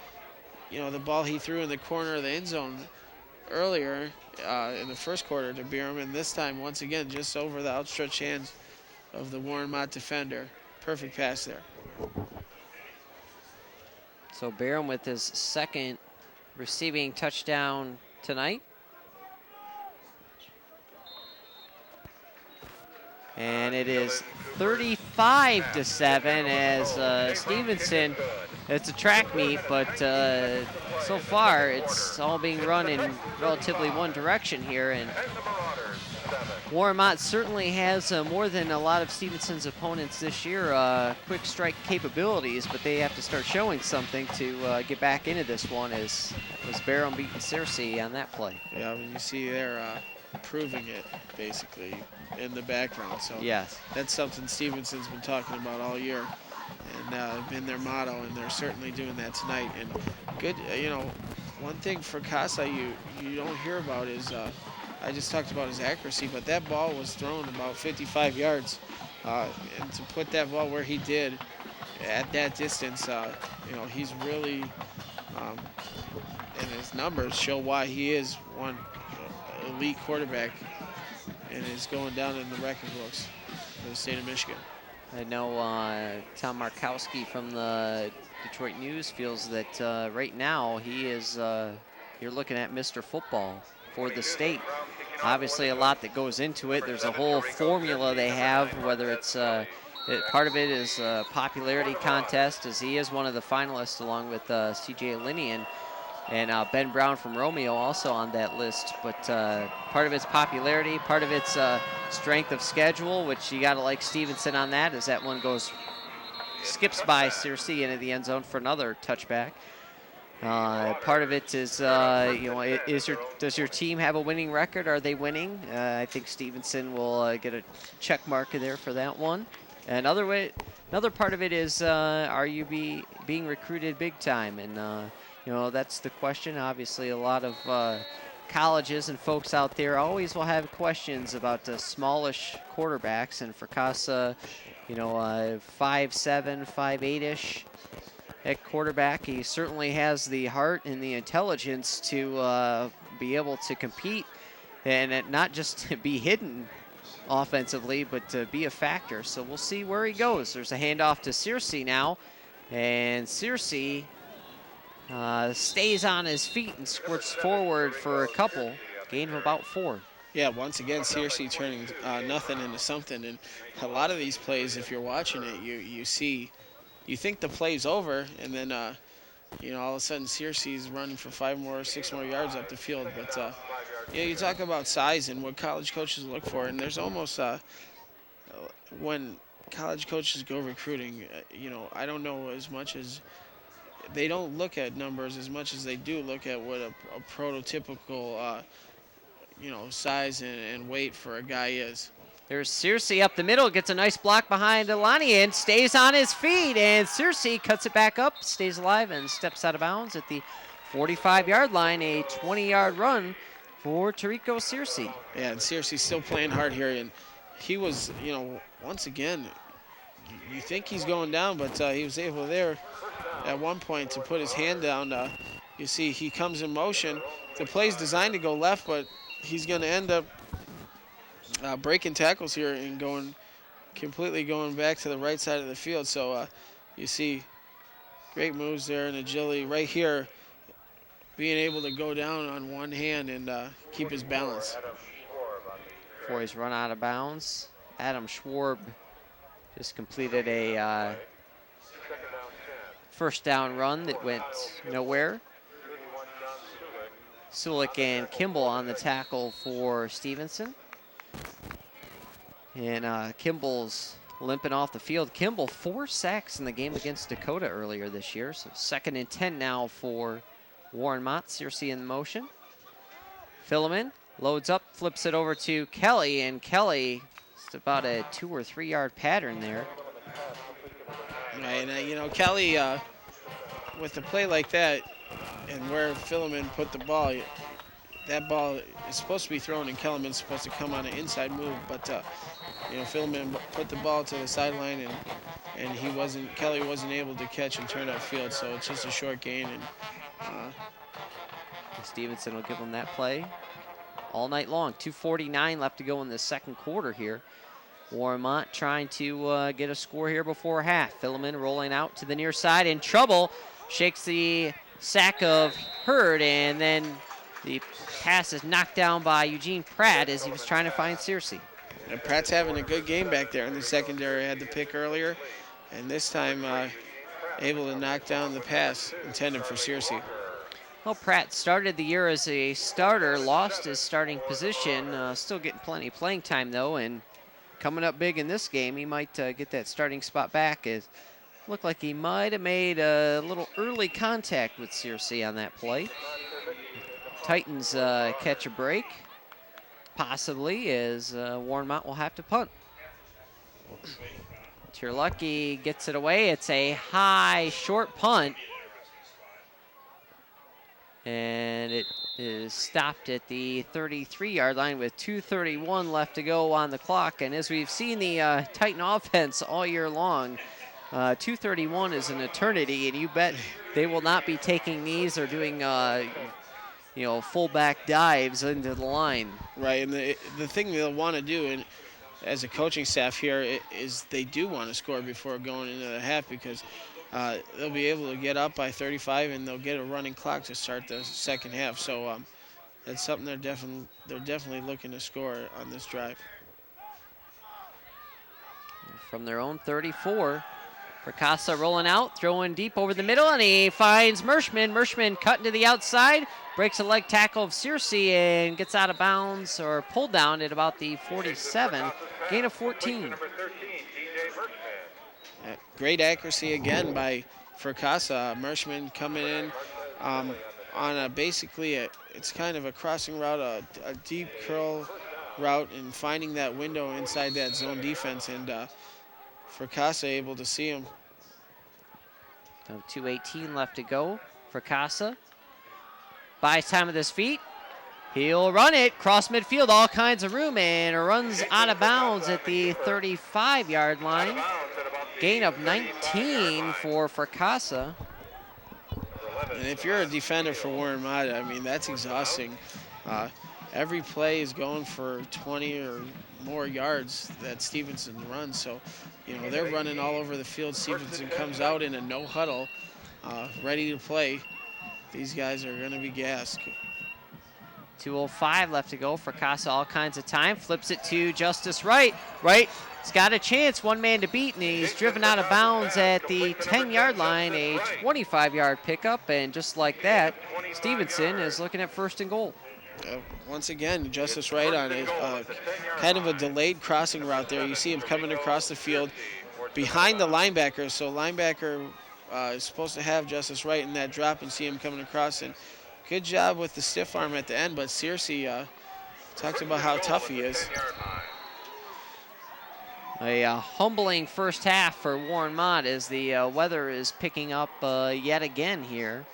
ball he threw in the corner of the end zone earlier in the first quarter to Barham, and this time, once again, just over the outstretched hands of the Warren Mott defender. Perfect pass there. So Barham with his 2nd receiving touchdown tonight. And it is 35-7 as Stevenson, it's a track meet, but so far it's all being run in relatively one direction here. And Warren Mott certainly has more than a lot of Stevenson's opponents this year, quick strike capabilities, but they have to start showing something to get back into this one, as was Barham beating Searcy on that play. Yeah, you see they're proving it, basically, in the background. So yes, that's something Stevenson's been talking about all year, and been their motto, and they're certainly doing that tonight. And good, one thing for Casa you don't hear about is, I just talked about his accuracy, but that ball was thrown about 55 yards. And to put that ball where he did at that distance, he's really, and his numbers show why he is one elite quarterback and is going down in the record books for the state of Michigan. I know Tom Markowski from the Detroit News feels that right now he is, you're looking at Mr. Football for the state. Obviously a lot that goes into it. There's a whole formula they have, whether it's part of it is a popularity contest, as he is one of the finalists along with CJ Linian and Ben Brown from Romeo also on that list. But part of it's popularity, part of it's strength of schedule, which you got to like Stevenson on that, as that one skips by Searcy into the end zone for another touchback. Part of it is, does your team have a winning record? Are they winning? I think Stevenson will get a check mark there for that one. Another part of it is, are you being recruited big time? And that's the question. Obviously, a lot of colleges and folks out there always will have questions about the smallish quarterbacks. And for Casa, 5'7", 5'8"-ish at quarterback. He certainly has the heart and the intelligence to be able to compete and not just be hidden offensively, but to be a factor. So we'll see where he goes. There's a handoff to Searcy now, and Searcy stays on his feet and squirts forward for a couple, gain of about 4. Yeah, once again, Searcy turning nothing into something. And a lot of these plays, if you're watching it, you think the play's over, and then all of a sudden Searcy's running for 6 more yards up the field. But you talk about size and what college coaches look for, and there's almost when college coaches go recruiting, I don't know as much as they don't look at numbers as much as they do look at what a prototypical size and weight for a guy is. There's Searcy up the middle, gets a nice block behind Elani and stays on his feet, and Searcy cuts it back up, stays alive, and steps out of bounds at the 45-yard line, a 20-yard run for Tarico Searcy. Yeah, and Searcy's still playing hard here, and he was, once again, you think he's going down, but he was able there at one point to put his hand down. You see he comes in motion. The play's designed to go left, but he's going to end up breaking tackles here and completely going back to the right side of the field. So you see great moves there and agility right here, being able to go down on one hand and keep his balance. Before he's run out of bounds, Adam Schwarb just completed a first down run that went nowhere. Sulik and Kimball on the tackle for Stevenson. And Kimball's limping off the field. Kimball 4 sacks in the game against Dakota earlier this year. So 2nd and 10 now for Warren Mott. Searcy in motion. Phileman loads up, flips it over to Kelly, and Kelly, it's about a 2 or 3 yard pattern there. And Kelly, with a play like that, and where Phileman put the ball, that ball is supposed to be thrown, and Kellerman's supposed to come on an inside move. But Phileman put the ball to the sideline, and Kelly wasn't able to catch and turn upfield. So it's just a short gain, and Stevenson will give him that play all night long. 2:49 left to go in the second quarter here. Warren Mott trying to get a score here before half. Phileman rolling out to the near side in trouble. Shakes the sack of Hurd, and then the pass is knocked down by Eugene Pratt as he was trying to find Searcy. And Pratt's having a good game back there in the secondary. Had the pick earlier, and this time able to knock down the pass intended for Searcy. Well, Pratt started the year as a starter, lost his starting position, still getting plenty of playing time though, and coming up big in this game, he might get that starting spot back. It looked like he might have made a little early contact with Searcy on that play. Titans catch a break, possibly, as Warren Mott will have to punt. Terlucky gets it away. It's a high, short punt. And it is stopped at the 33-yard line with 2:31 left to go on the clock. And as we've seen the Titan offense all year long, 2:31 is an eternity, and you bet they will not be taking these or doing fullback dives into the line. Right, and the thing they'll want to do, and as a coaching staff here, is they do want to score before going into the half, because they'll be able to get up by 35, and they'll get a running clock to start the second half. So that's something they're definitely looking to score on this drive. From their own 34, Fracassa rolling out, throwing deep over the middle, and he finds Merschman. Merschman cutting to the outside, breaks a leg tackle of Searcy, and gets out of bounds or pulled down at about the 47, gain of 14. Great accuracy again by Fracassa. Merschman coming in on it's kind of a crossing route, a deep curl route, and finding that window inside that zone defense, and Fracassa able to see him. 2:18 left to go. Fracassa buys time with his feet. He'll run it, cross midfield, all kinds of room, and runs out of bounds at the 35-yard line. gain of 19 for Fracassa. And if you're a defender for Warren Mott, I mean, that's exhausting. Every play is going for 20 or more yards that Stevenson runs. So, you know, they're running all over the field. Stevenson comes out in a no huddle, ready to play. These guys are going to be gassed. 2:05 left to go. Fracassa all kinds of time. Flips it to Justice Wright. Wright, he's got a chance, one man to beat, and he's driven out of bounds at the 10-yard line, a 25-yard pickup, and just like that, Stevenson is looking at first and goal. Once again, Justice Wright on a kind of a delayed crossing route there. You see him coming across the field behind the linebacker, so linebacker is supposed to have Justice Wright in that drop and see him coming across. And good job with the stiff arm at the end, but Searcy talked about how tough he is. A humbling first half for Warren Mott as the weather is picking up yet again here.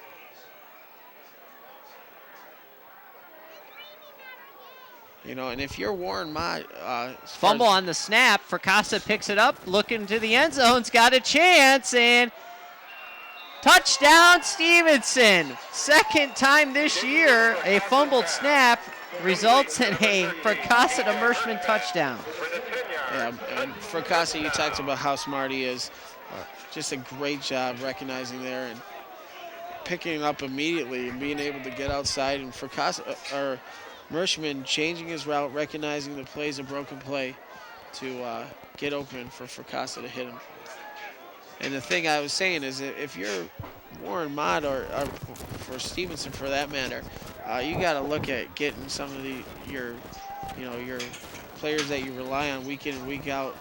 You know, and if you're Warren Mott, fumble on the snap, Fracassa picks it up, looking to the end zone's got a chance, and touchdown Stevenson. Second time this year a fumbled snap results in a Fracassa to Merschman touchdown. Yeah, and Fracassa, you talked about how smart he is. Just a great job recognizing there and picking it up immediately and being able to get outside. And Fracassa, Merschman changing his route, recognizing the play's a broken play to get open for Fracassa to hit him. And the thing I was saying is that if you're Warren Mott or for Stevenson for that matter, you got to look at getting some of your players that you rely on week in and week out,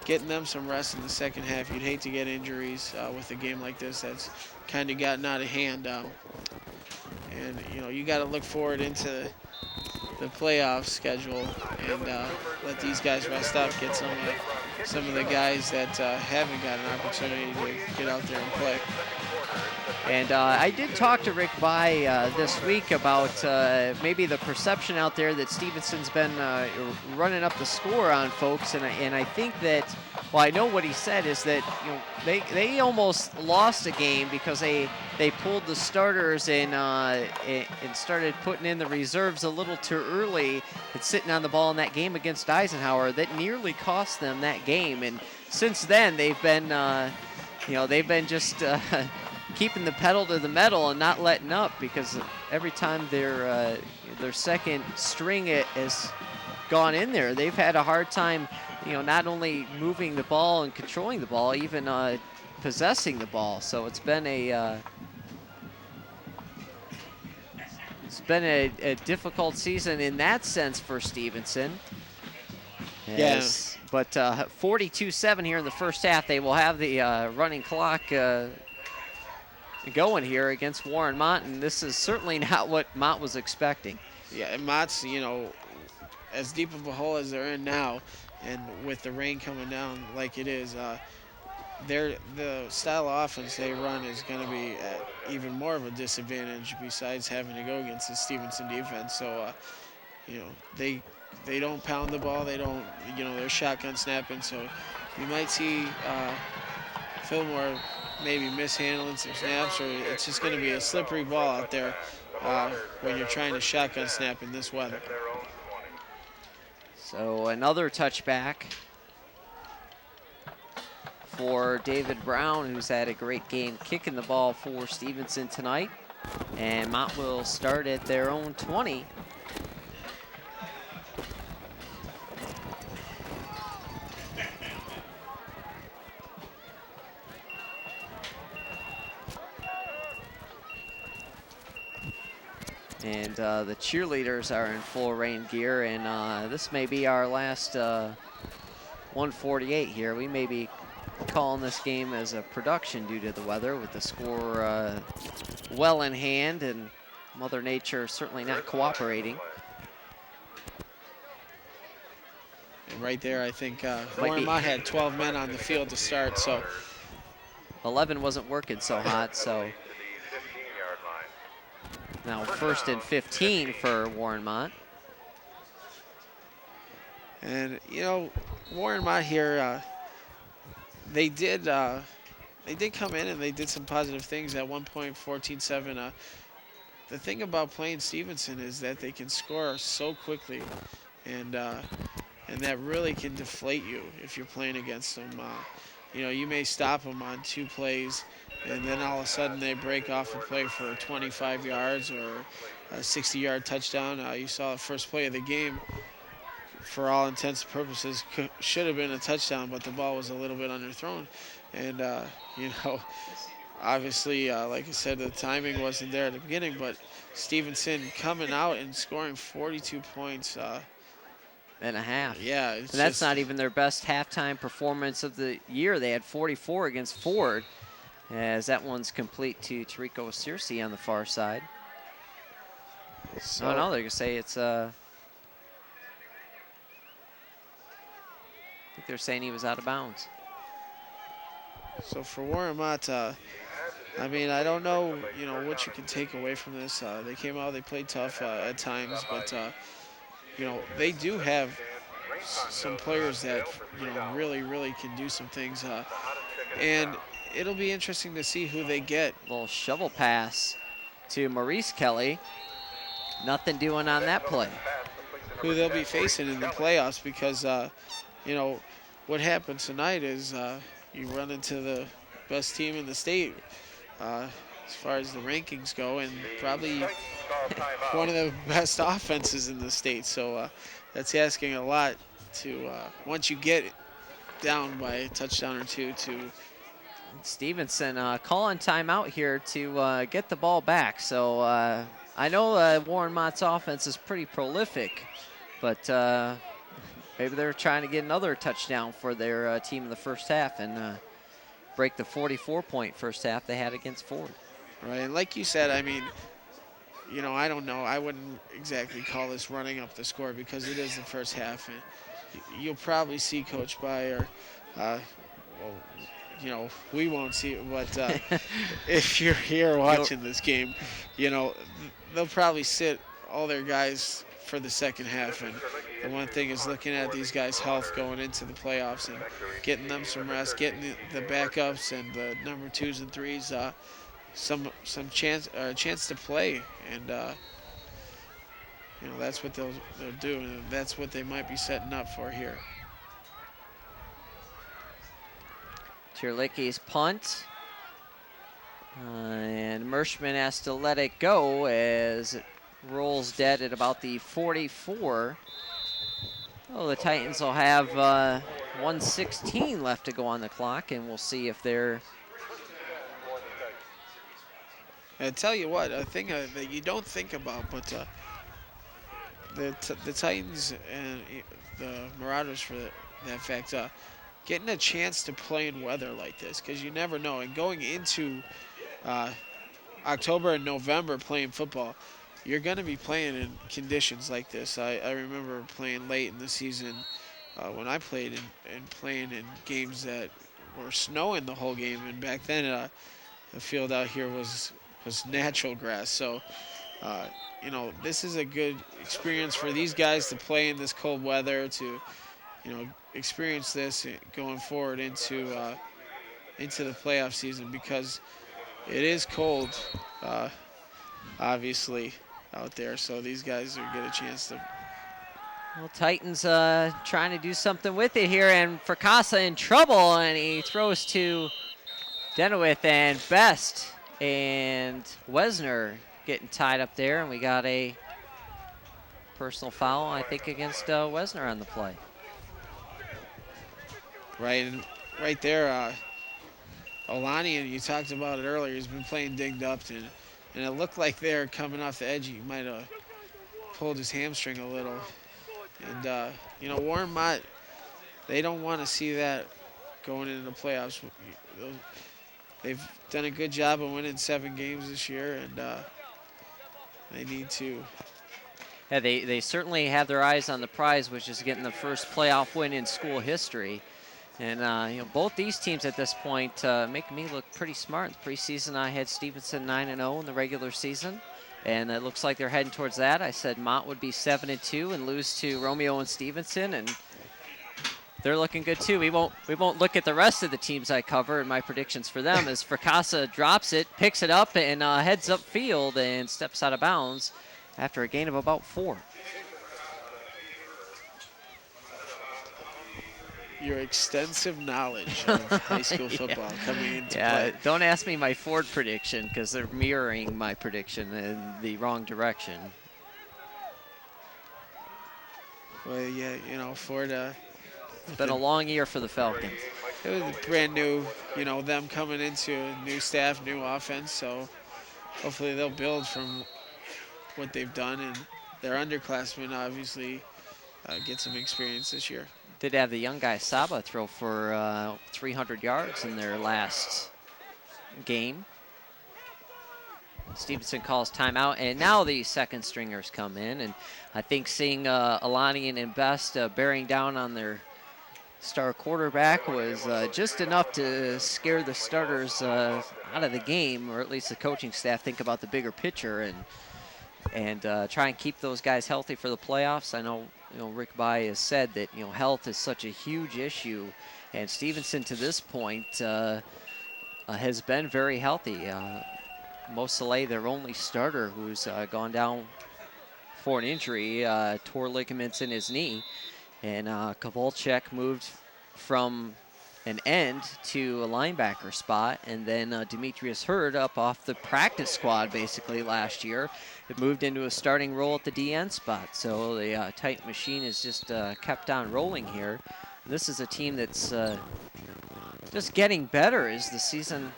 getting them some rest in the second half. You'd hate to get injuries with a game like this that's kind of gotten out of hand. And you know, you got to look forward into the playoff schedule and let these guys rest up, get some of the guys that haven't got an opportunity to get out there and play. And I did talk to Rick By this week about maybe the perception out there that Stevenson's been running up the score on folks, and I think that, well, I know what he said is that, you know, they almost lost a game because they pulled the starters and started putting in the reserves a little too early and sitting on the ball in that game against Eisenhower that nearly cost them that game. And since then they've been just keeping the pedal to the metal and not letting up, because every time their second string has gone in there, they've had a hard time, you know, not only moving the ball and controlling the ball, even possessing the ball. So it's been a difficult season in that sense for Stevenson. Yes. But 42-7 here in the first half. They will have the running clock going here against Warren Mott, and this is certainly not what Mott was expecting. Yeah, and Mott's, you know, as deep of a hole as they're in now, and with the rain coming down like it is, the style of offense they run is going to be at even more of a disadvantage besides having to go against the Stevenson defense. So, you know, they don't pound the ball. They don't, you know, they're shotgun snapping. So you might see Fillmore maybe mishandling some snaps, or it's just going to be a slippery ball out there when you're trying to shotgun snap in this weather. So another touchback for David Brown, who's had a great game kicking the ball for Stevenson tonight. And Mott will start at their own 20. And the cheerleaders are in full rain gear, and this may be our last 148 here. We may be calling this game as a production due to the weather, with the score well in hand, and Mother Nature certainly not cooperating. And right there, I think Warren Mott had 12 men on the field to start, so 11 wasn't working so hot, so now first and 15 for Warren Mott. And, you know, Warren Mott here, they did come in and they did some positive things at one point, 14-7. The thing about playing Stevenson is that they can score so quickly, and that really can deflate you if you're playing against them. You may stop them on 2 plays, and then all of a sudden they break off a play for 25 yards or a 60-yard touchdown. You saw the first play of the game, for all intents and purposes, should have been a touchdown, but the ball was a little bit underthrown. And, obviously, like I said, the timing wasn't there at the beginning, but Stevenson coming out and scoring 42 points. And a half. Yeah. And that's not even their best halftime performance of the year. They had 44 against Ford, as that one's complete to Tarico Searcy on the far side. So, Oh, no, they're going to say it's I think they're saying he was out of bounds. So for Warren Mott, I don't know, what you can take away from this. They came out, they played tough at times, but, they do have some players that, really, really can do some things. And it'll be interesting to see who they get. Little shovel pass to Maurice Kelly. Nothing doing on that play. Who they'll be facing in the playoffs because, what happened tonight is you run into the best team in the state as far as the rankings go, and probably one of the best offenses in the state. So that's asking a lot to, once you get down by a touchdown or two, to Stevenson calling timeout here to get the ball back. So I know Warren Mott's offense is pretty prolific, but maybe they're trying to get another touchdown for their team in the first half and break the 44-point first half they had against Ford. Right, and like you said, I don't know. I wouldn't exactly call this running up the score because it is the first half. And you'll probably see Coach Byer. We won't see it, but if you're here watching this game, they'll probably sit all their guys for the second half. And the one thing is looking at these guys' health going into the playoffs and getting them some rest, getting the backups and the number 2s and 3s some chance to play, and that's what they'll do, and that's what they might be setting up for here. Tierlicky's punt. And Merschman has to let it go as it rolls dead at about the 44. Oh, the Titans will have 1:16 left to go on the clock, and we'll see if they're... I tell you what, a thing that you don't think about, but the Titans and the Marauders, for that fact, getting a chance to play in weather like this, because you never know. And going into October and November playing football, you're going to be playing in conditions like this. I remember playing late in the season when I played and playing in games that were snowing the whole game. And back then, the field out here was natural grass. So, this is a good experience for these guys to play in this cold weather, to, experience this going forward into the playoff season, because it is cold, obviously, out there. So these guys are get a chance to. Well, Titans trying to do something with it here, and Fracassa in trouble, and he throws to Denowith and Best. And Wesner getting tied up there, and we got a personal foul, I think, against Wesner on the play. Right, and right there, Olani, and you talked about it earlier, he's been playing dinged up, and it looked like they're coming off the edge. He might have pulled his hamstring a little. And, Warren Mott, they don't want to see that going into the playoffs. They've done a good job of winning 7 games this year, and they need to. Yeah, they certainly have their eyes on the prize, which is getting the first playoff win in school history. And, both these teams at this point make me look pretty smart. In the preseason, I had Stevenson 9-0 in the regular season, and it looks like they're heading towards that. I said Mott would be 7-2 and lose to Romeo and Stevenson, and They're looking good too. We won't look at the rest of the teams I cover, and my predictions for them is Fracassa drops it, picks it up, and heads upfield and steps out of bounds after a gain of about 4. Your extensive knowledge of high school football coming into play. Don't ask me my Ford prediction because they're mirroring my prediction in the wrong direction. Well, yeah, you know, Ford. It's been a long year for the Falcons. It was brand new, you know, them coming into a new staff, new offense. So hopefully they'll build from what they've done, and their underclassmen obviously get some experience this year. Did have the young guy Saba throw for 300 yards in their last game. Stevenson calls timeout, and now the second stringers come in, and I think seeing Alani and Best bearing down on their star quarterback was just enough to scare the starters out of the game, or at least the coaching staff think about the bigger picture and try and keep those guys healthy for the playoffs. I know, Rick Bai has said that, health is such a huge issue, and Stevenson to this point has been very healthy. Mo Saleh, their only starter, who's gone down for an injury, tore ligaments in his knee, and Kovalchuk moved from an end to a linebacker spot, and then Demetrius Hurd up off the practice squad basically last year. It moved into a starting role at the DN spot, so the tight machine has just kept on rolling here. This is a team that's just getting better as the season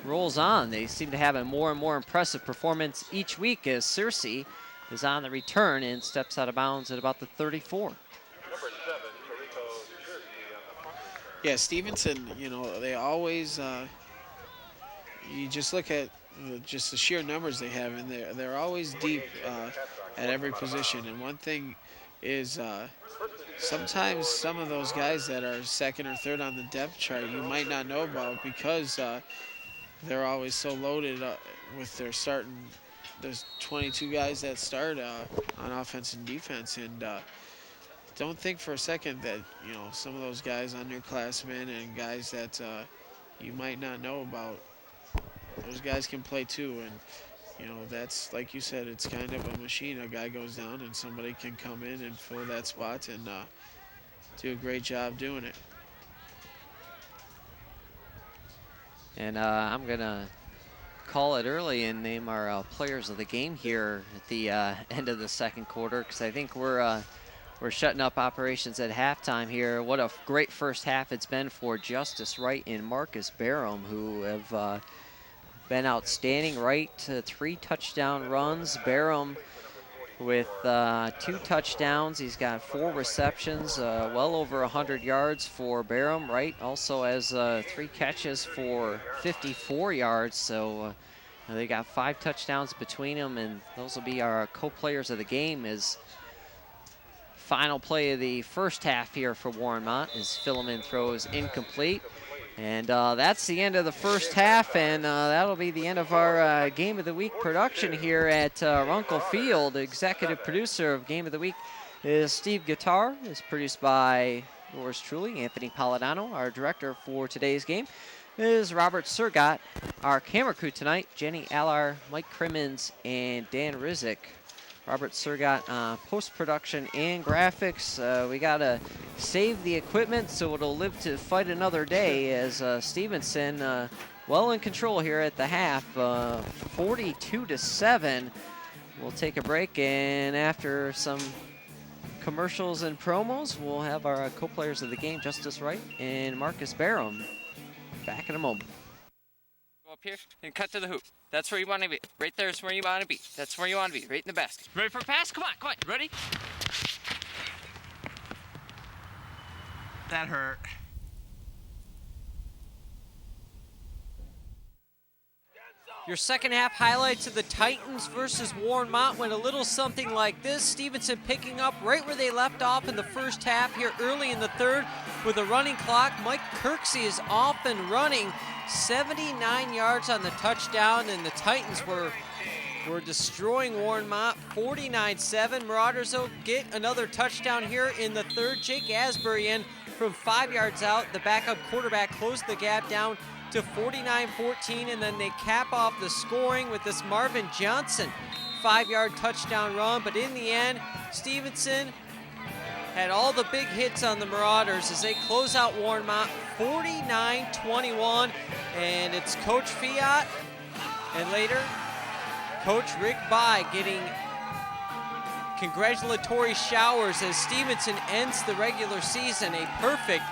rolls on. They seem to have a more and more impressive performance each week as Searcy is on the return and steps out of bounds at about the 34. Yeah, Stevenson, they always, you just look at just the sheer numbers they have, and they're always deep at every position. And one thing is sometimes some of those guys that are second or third on the depth chart you might not know about because they're always so loaded with their starting. There's 22 guys that start on offense and defense, and don't think for a second that some of those guys, underclassmen and guys that you might not know about, those guys can play too. And that's, like you said, it's kind of a machine. A guy goes down and somebody can come in and fill that spot and do a great job doing it. And I'm going to call it early and name our players of the game here at the end of the second quarter, because I think we're shutting up operations at halftime here. What a great first half it's been for Justice Wright and Marcus Barham, who have been outstanding. Wright, 3 touchdown runs. Barham with 2 touchdowns. He's got 4 receptions, well over 100 yards for Barham. Wright also has 3 catches for 54 yards, so they got 5 touchdowns between them, and those will be our co-players of the game. As final play of the first half here for Warren Mott is Philemon throws incomplete. And that's the end of the first half, and that'll be the end of our Game of the Week production here at Runkle Field. Executive producer of Game of the Week is Steve Guitar. It's produced by yours truly, Anthony Polidano. Our director for today's game is Robert Surgott. Our camera crew tonight, Jenny Allar, Mike Crimmins, and Dan Rizik. Robert Surgott, post-production and graphics. We got to save the equipment so it'll live to fight another day, as Stevenson well in control here at the half, 42-7. We'll take a break, and after some commercials and promos, we'll have our co-players of the game, Justice Wright and Marcus Barham. Back in a moment. Go up here and cut to the hoop. That's where you want to be. Right there is where you want to be. That's where you want to be. Right in the basket. Ready for a pass? Come on, come on. Ready? That hurt. Your second half highlights of the Titans versus Warren Mott went a little something like this. Stevenson picking up right where they left off in the first half here early in the third with a running clock. Mike Kirksey is off and running, 79 yards on the touchdown, and the Titans were were destroying Warren Mott, 49-7. Marauders will get another touchdown here in the third. Jake Asbury in from 5 yards out. The backup quarterback closed the gap down to 49-14, and then they cap off the scoring with this Marvin Johnson 5-yard touchdown run. But in the end, Stevenson had all the big hits on the Marauders as they close out Warren Mott 49-21. And it's Coach Fiat and later Coach Rick By getting congratulatory showers as Stevenson ends the regular season a perfect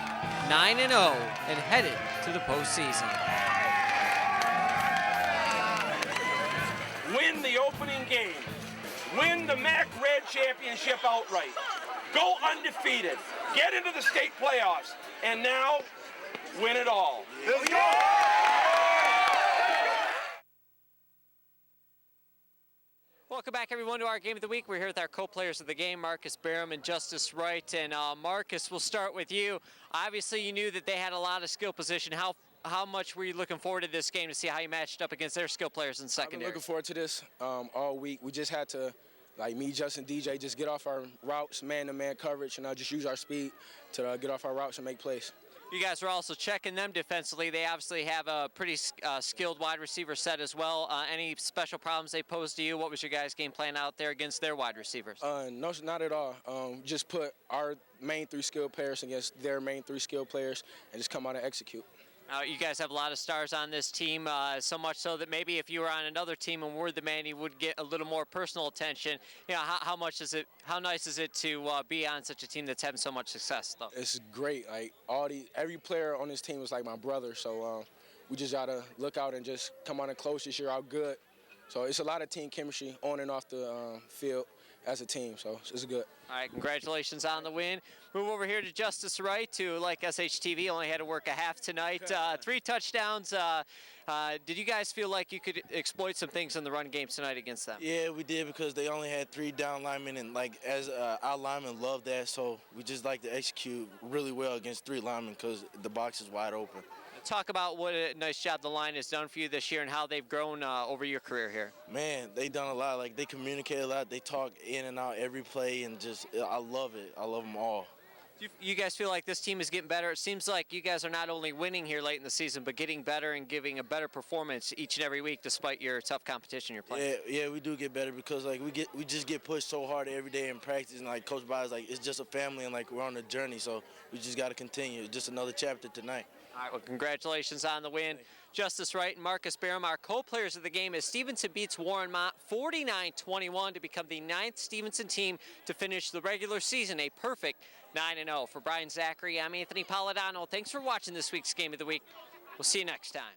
9-0 and headed to the postseason. Win the opening game. Win the MAC Red Championship outright. Go undefeated. Get into the state playoffs. And now, win it all. Let's go! Welcome back, everyone, to our Game of the Week. We're here with our co-players of the game, Marcus Barham and Justice Wright. And Marcus, we'll start with you. Obviously, you knew that they had a lot of skill position. How much were you looking forward to this game to see how you matched up against their skill players in secondary? I've been looking forward to this all week. We just had to, like me, Justin, DJ, just get off our routes, man-to-man coverage, and just use our speed to get off our routes and make plays. You guys are also checking them defensively. They obviously have a pretty skilled wide receiver set as well. Any special problems they posed to you? What was your guys' game plan out there against their wide receivers? No, not at all. Just put our main three skilled players against their main three skilled players and just come out and execute. You guys have a lot of stars on this team, so much so that maybe if you were on another team and were the man, you would get a little more personal attention. You know, how nice is it to be on such a team that's having so much success, though? It's great. Like every player on this team is like my brother. So we just gotta look out and just come on and close this year out good. So it's a lot of team chemistry on and off the field as a team. So it's good. All right, congratulations on the win. Move over here to Justice Wright, who, like SHTV, only had to work a half tonight. 3 touchdowns. Did you guys feel like you could exploit some things in the run game tonight against them? Yeah, we did because they only had 3 down linemen, and as our linemen love that, so we just like to execute really well against 3 linemen because the box is wide open. Talk about what a nice job the line has done for you this year and how they've grown over your career here. Man, they done a lot. Like, they communicate a lot. They talk in and out every play, and just I love it. I love them all. You guys feel like this team is getting better? It seems like you guys are not only winning here late in the season, but getting better and giving a better performance each and every week despite your tough competition you're playing. Yeah, we do get better because like we just get pushed so hard every day in practice, and like Coach By's like it's just a family and like we're on a journey, so we just got to continue. Just another chapter tonight. All right, well, congratulations on the win. Justice Wright and Marcus Barham, our co-players of the game, as Stevenson beats Warren Mott 49-21 to become the 9th Stevenson team to finish the regular season a perfect 9-0. For Brian Zachary, I'm Anthony Polidano. Thanks for watching this week's Game of the Week. We'll see you next time.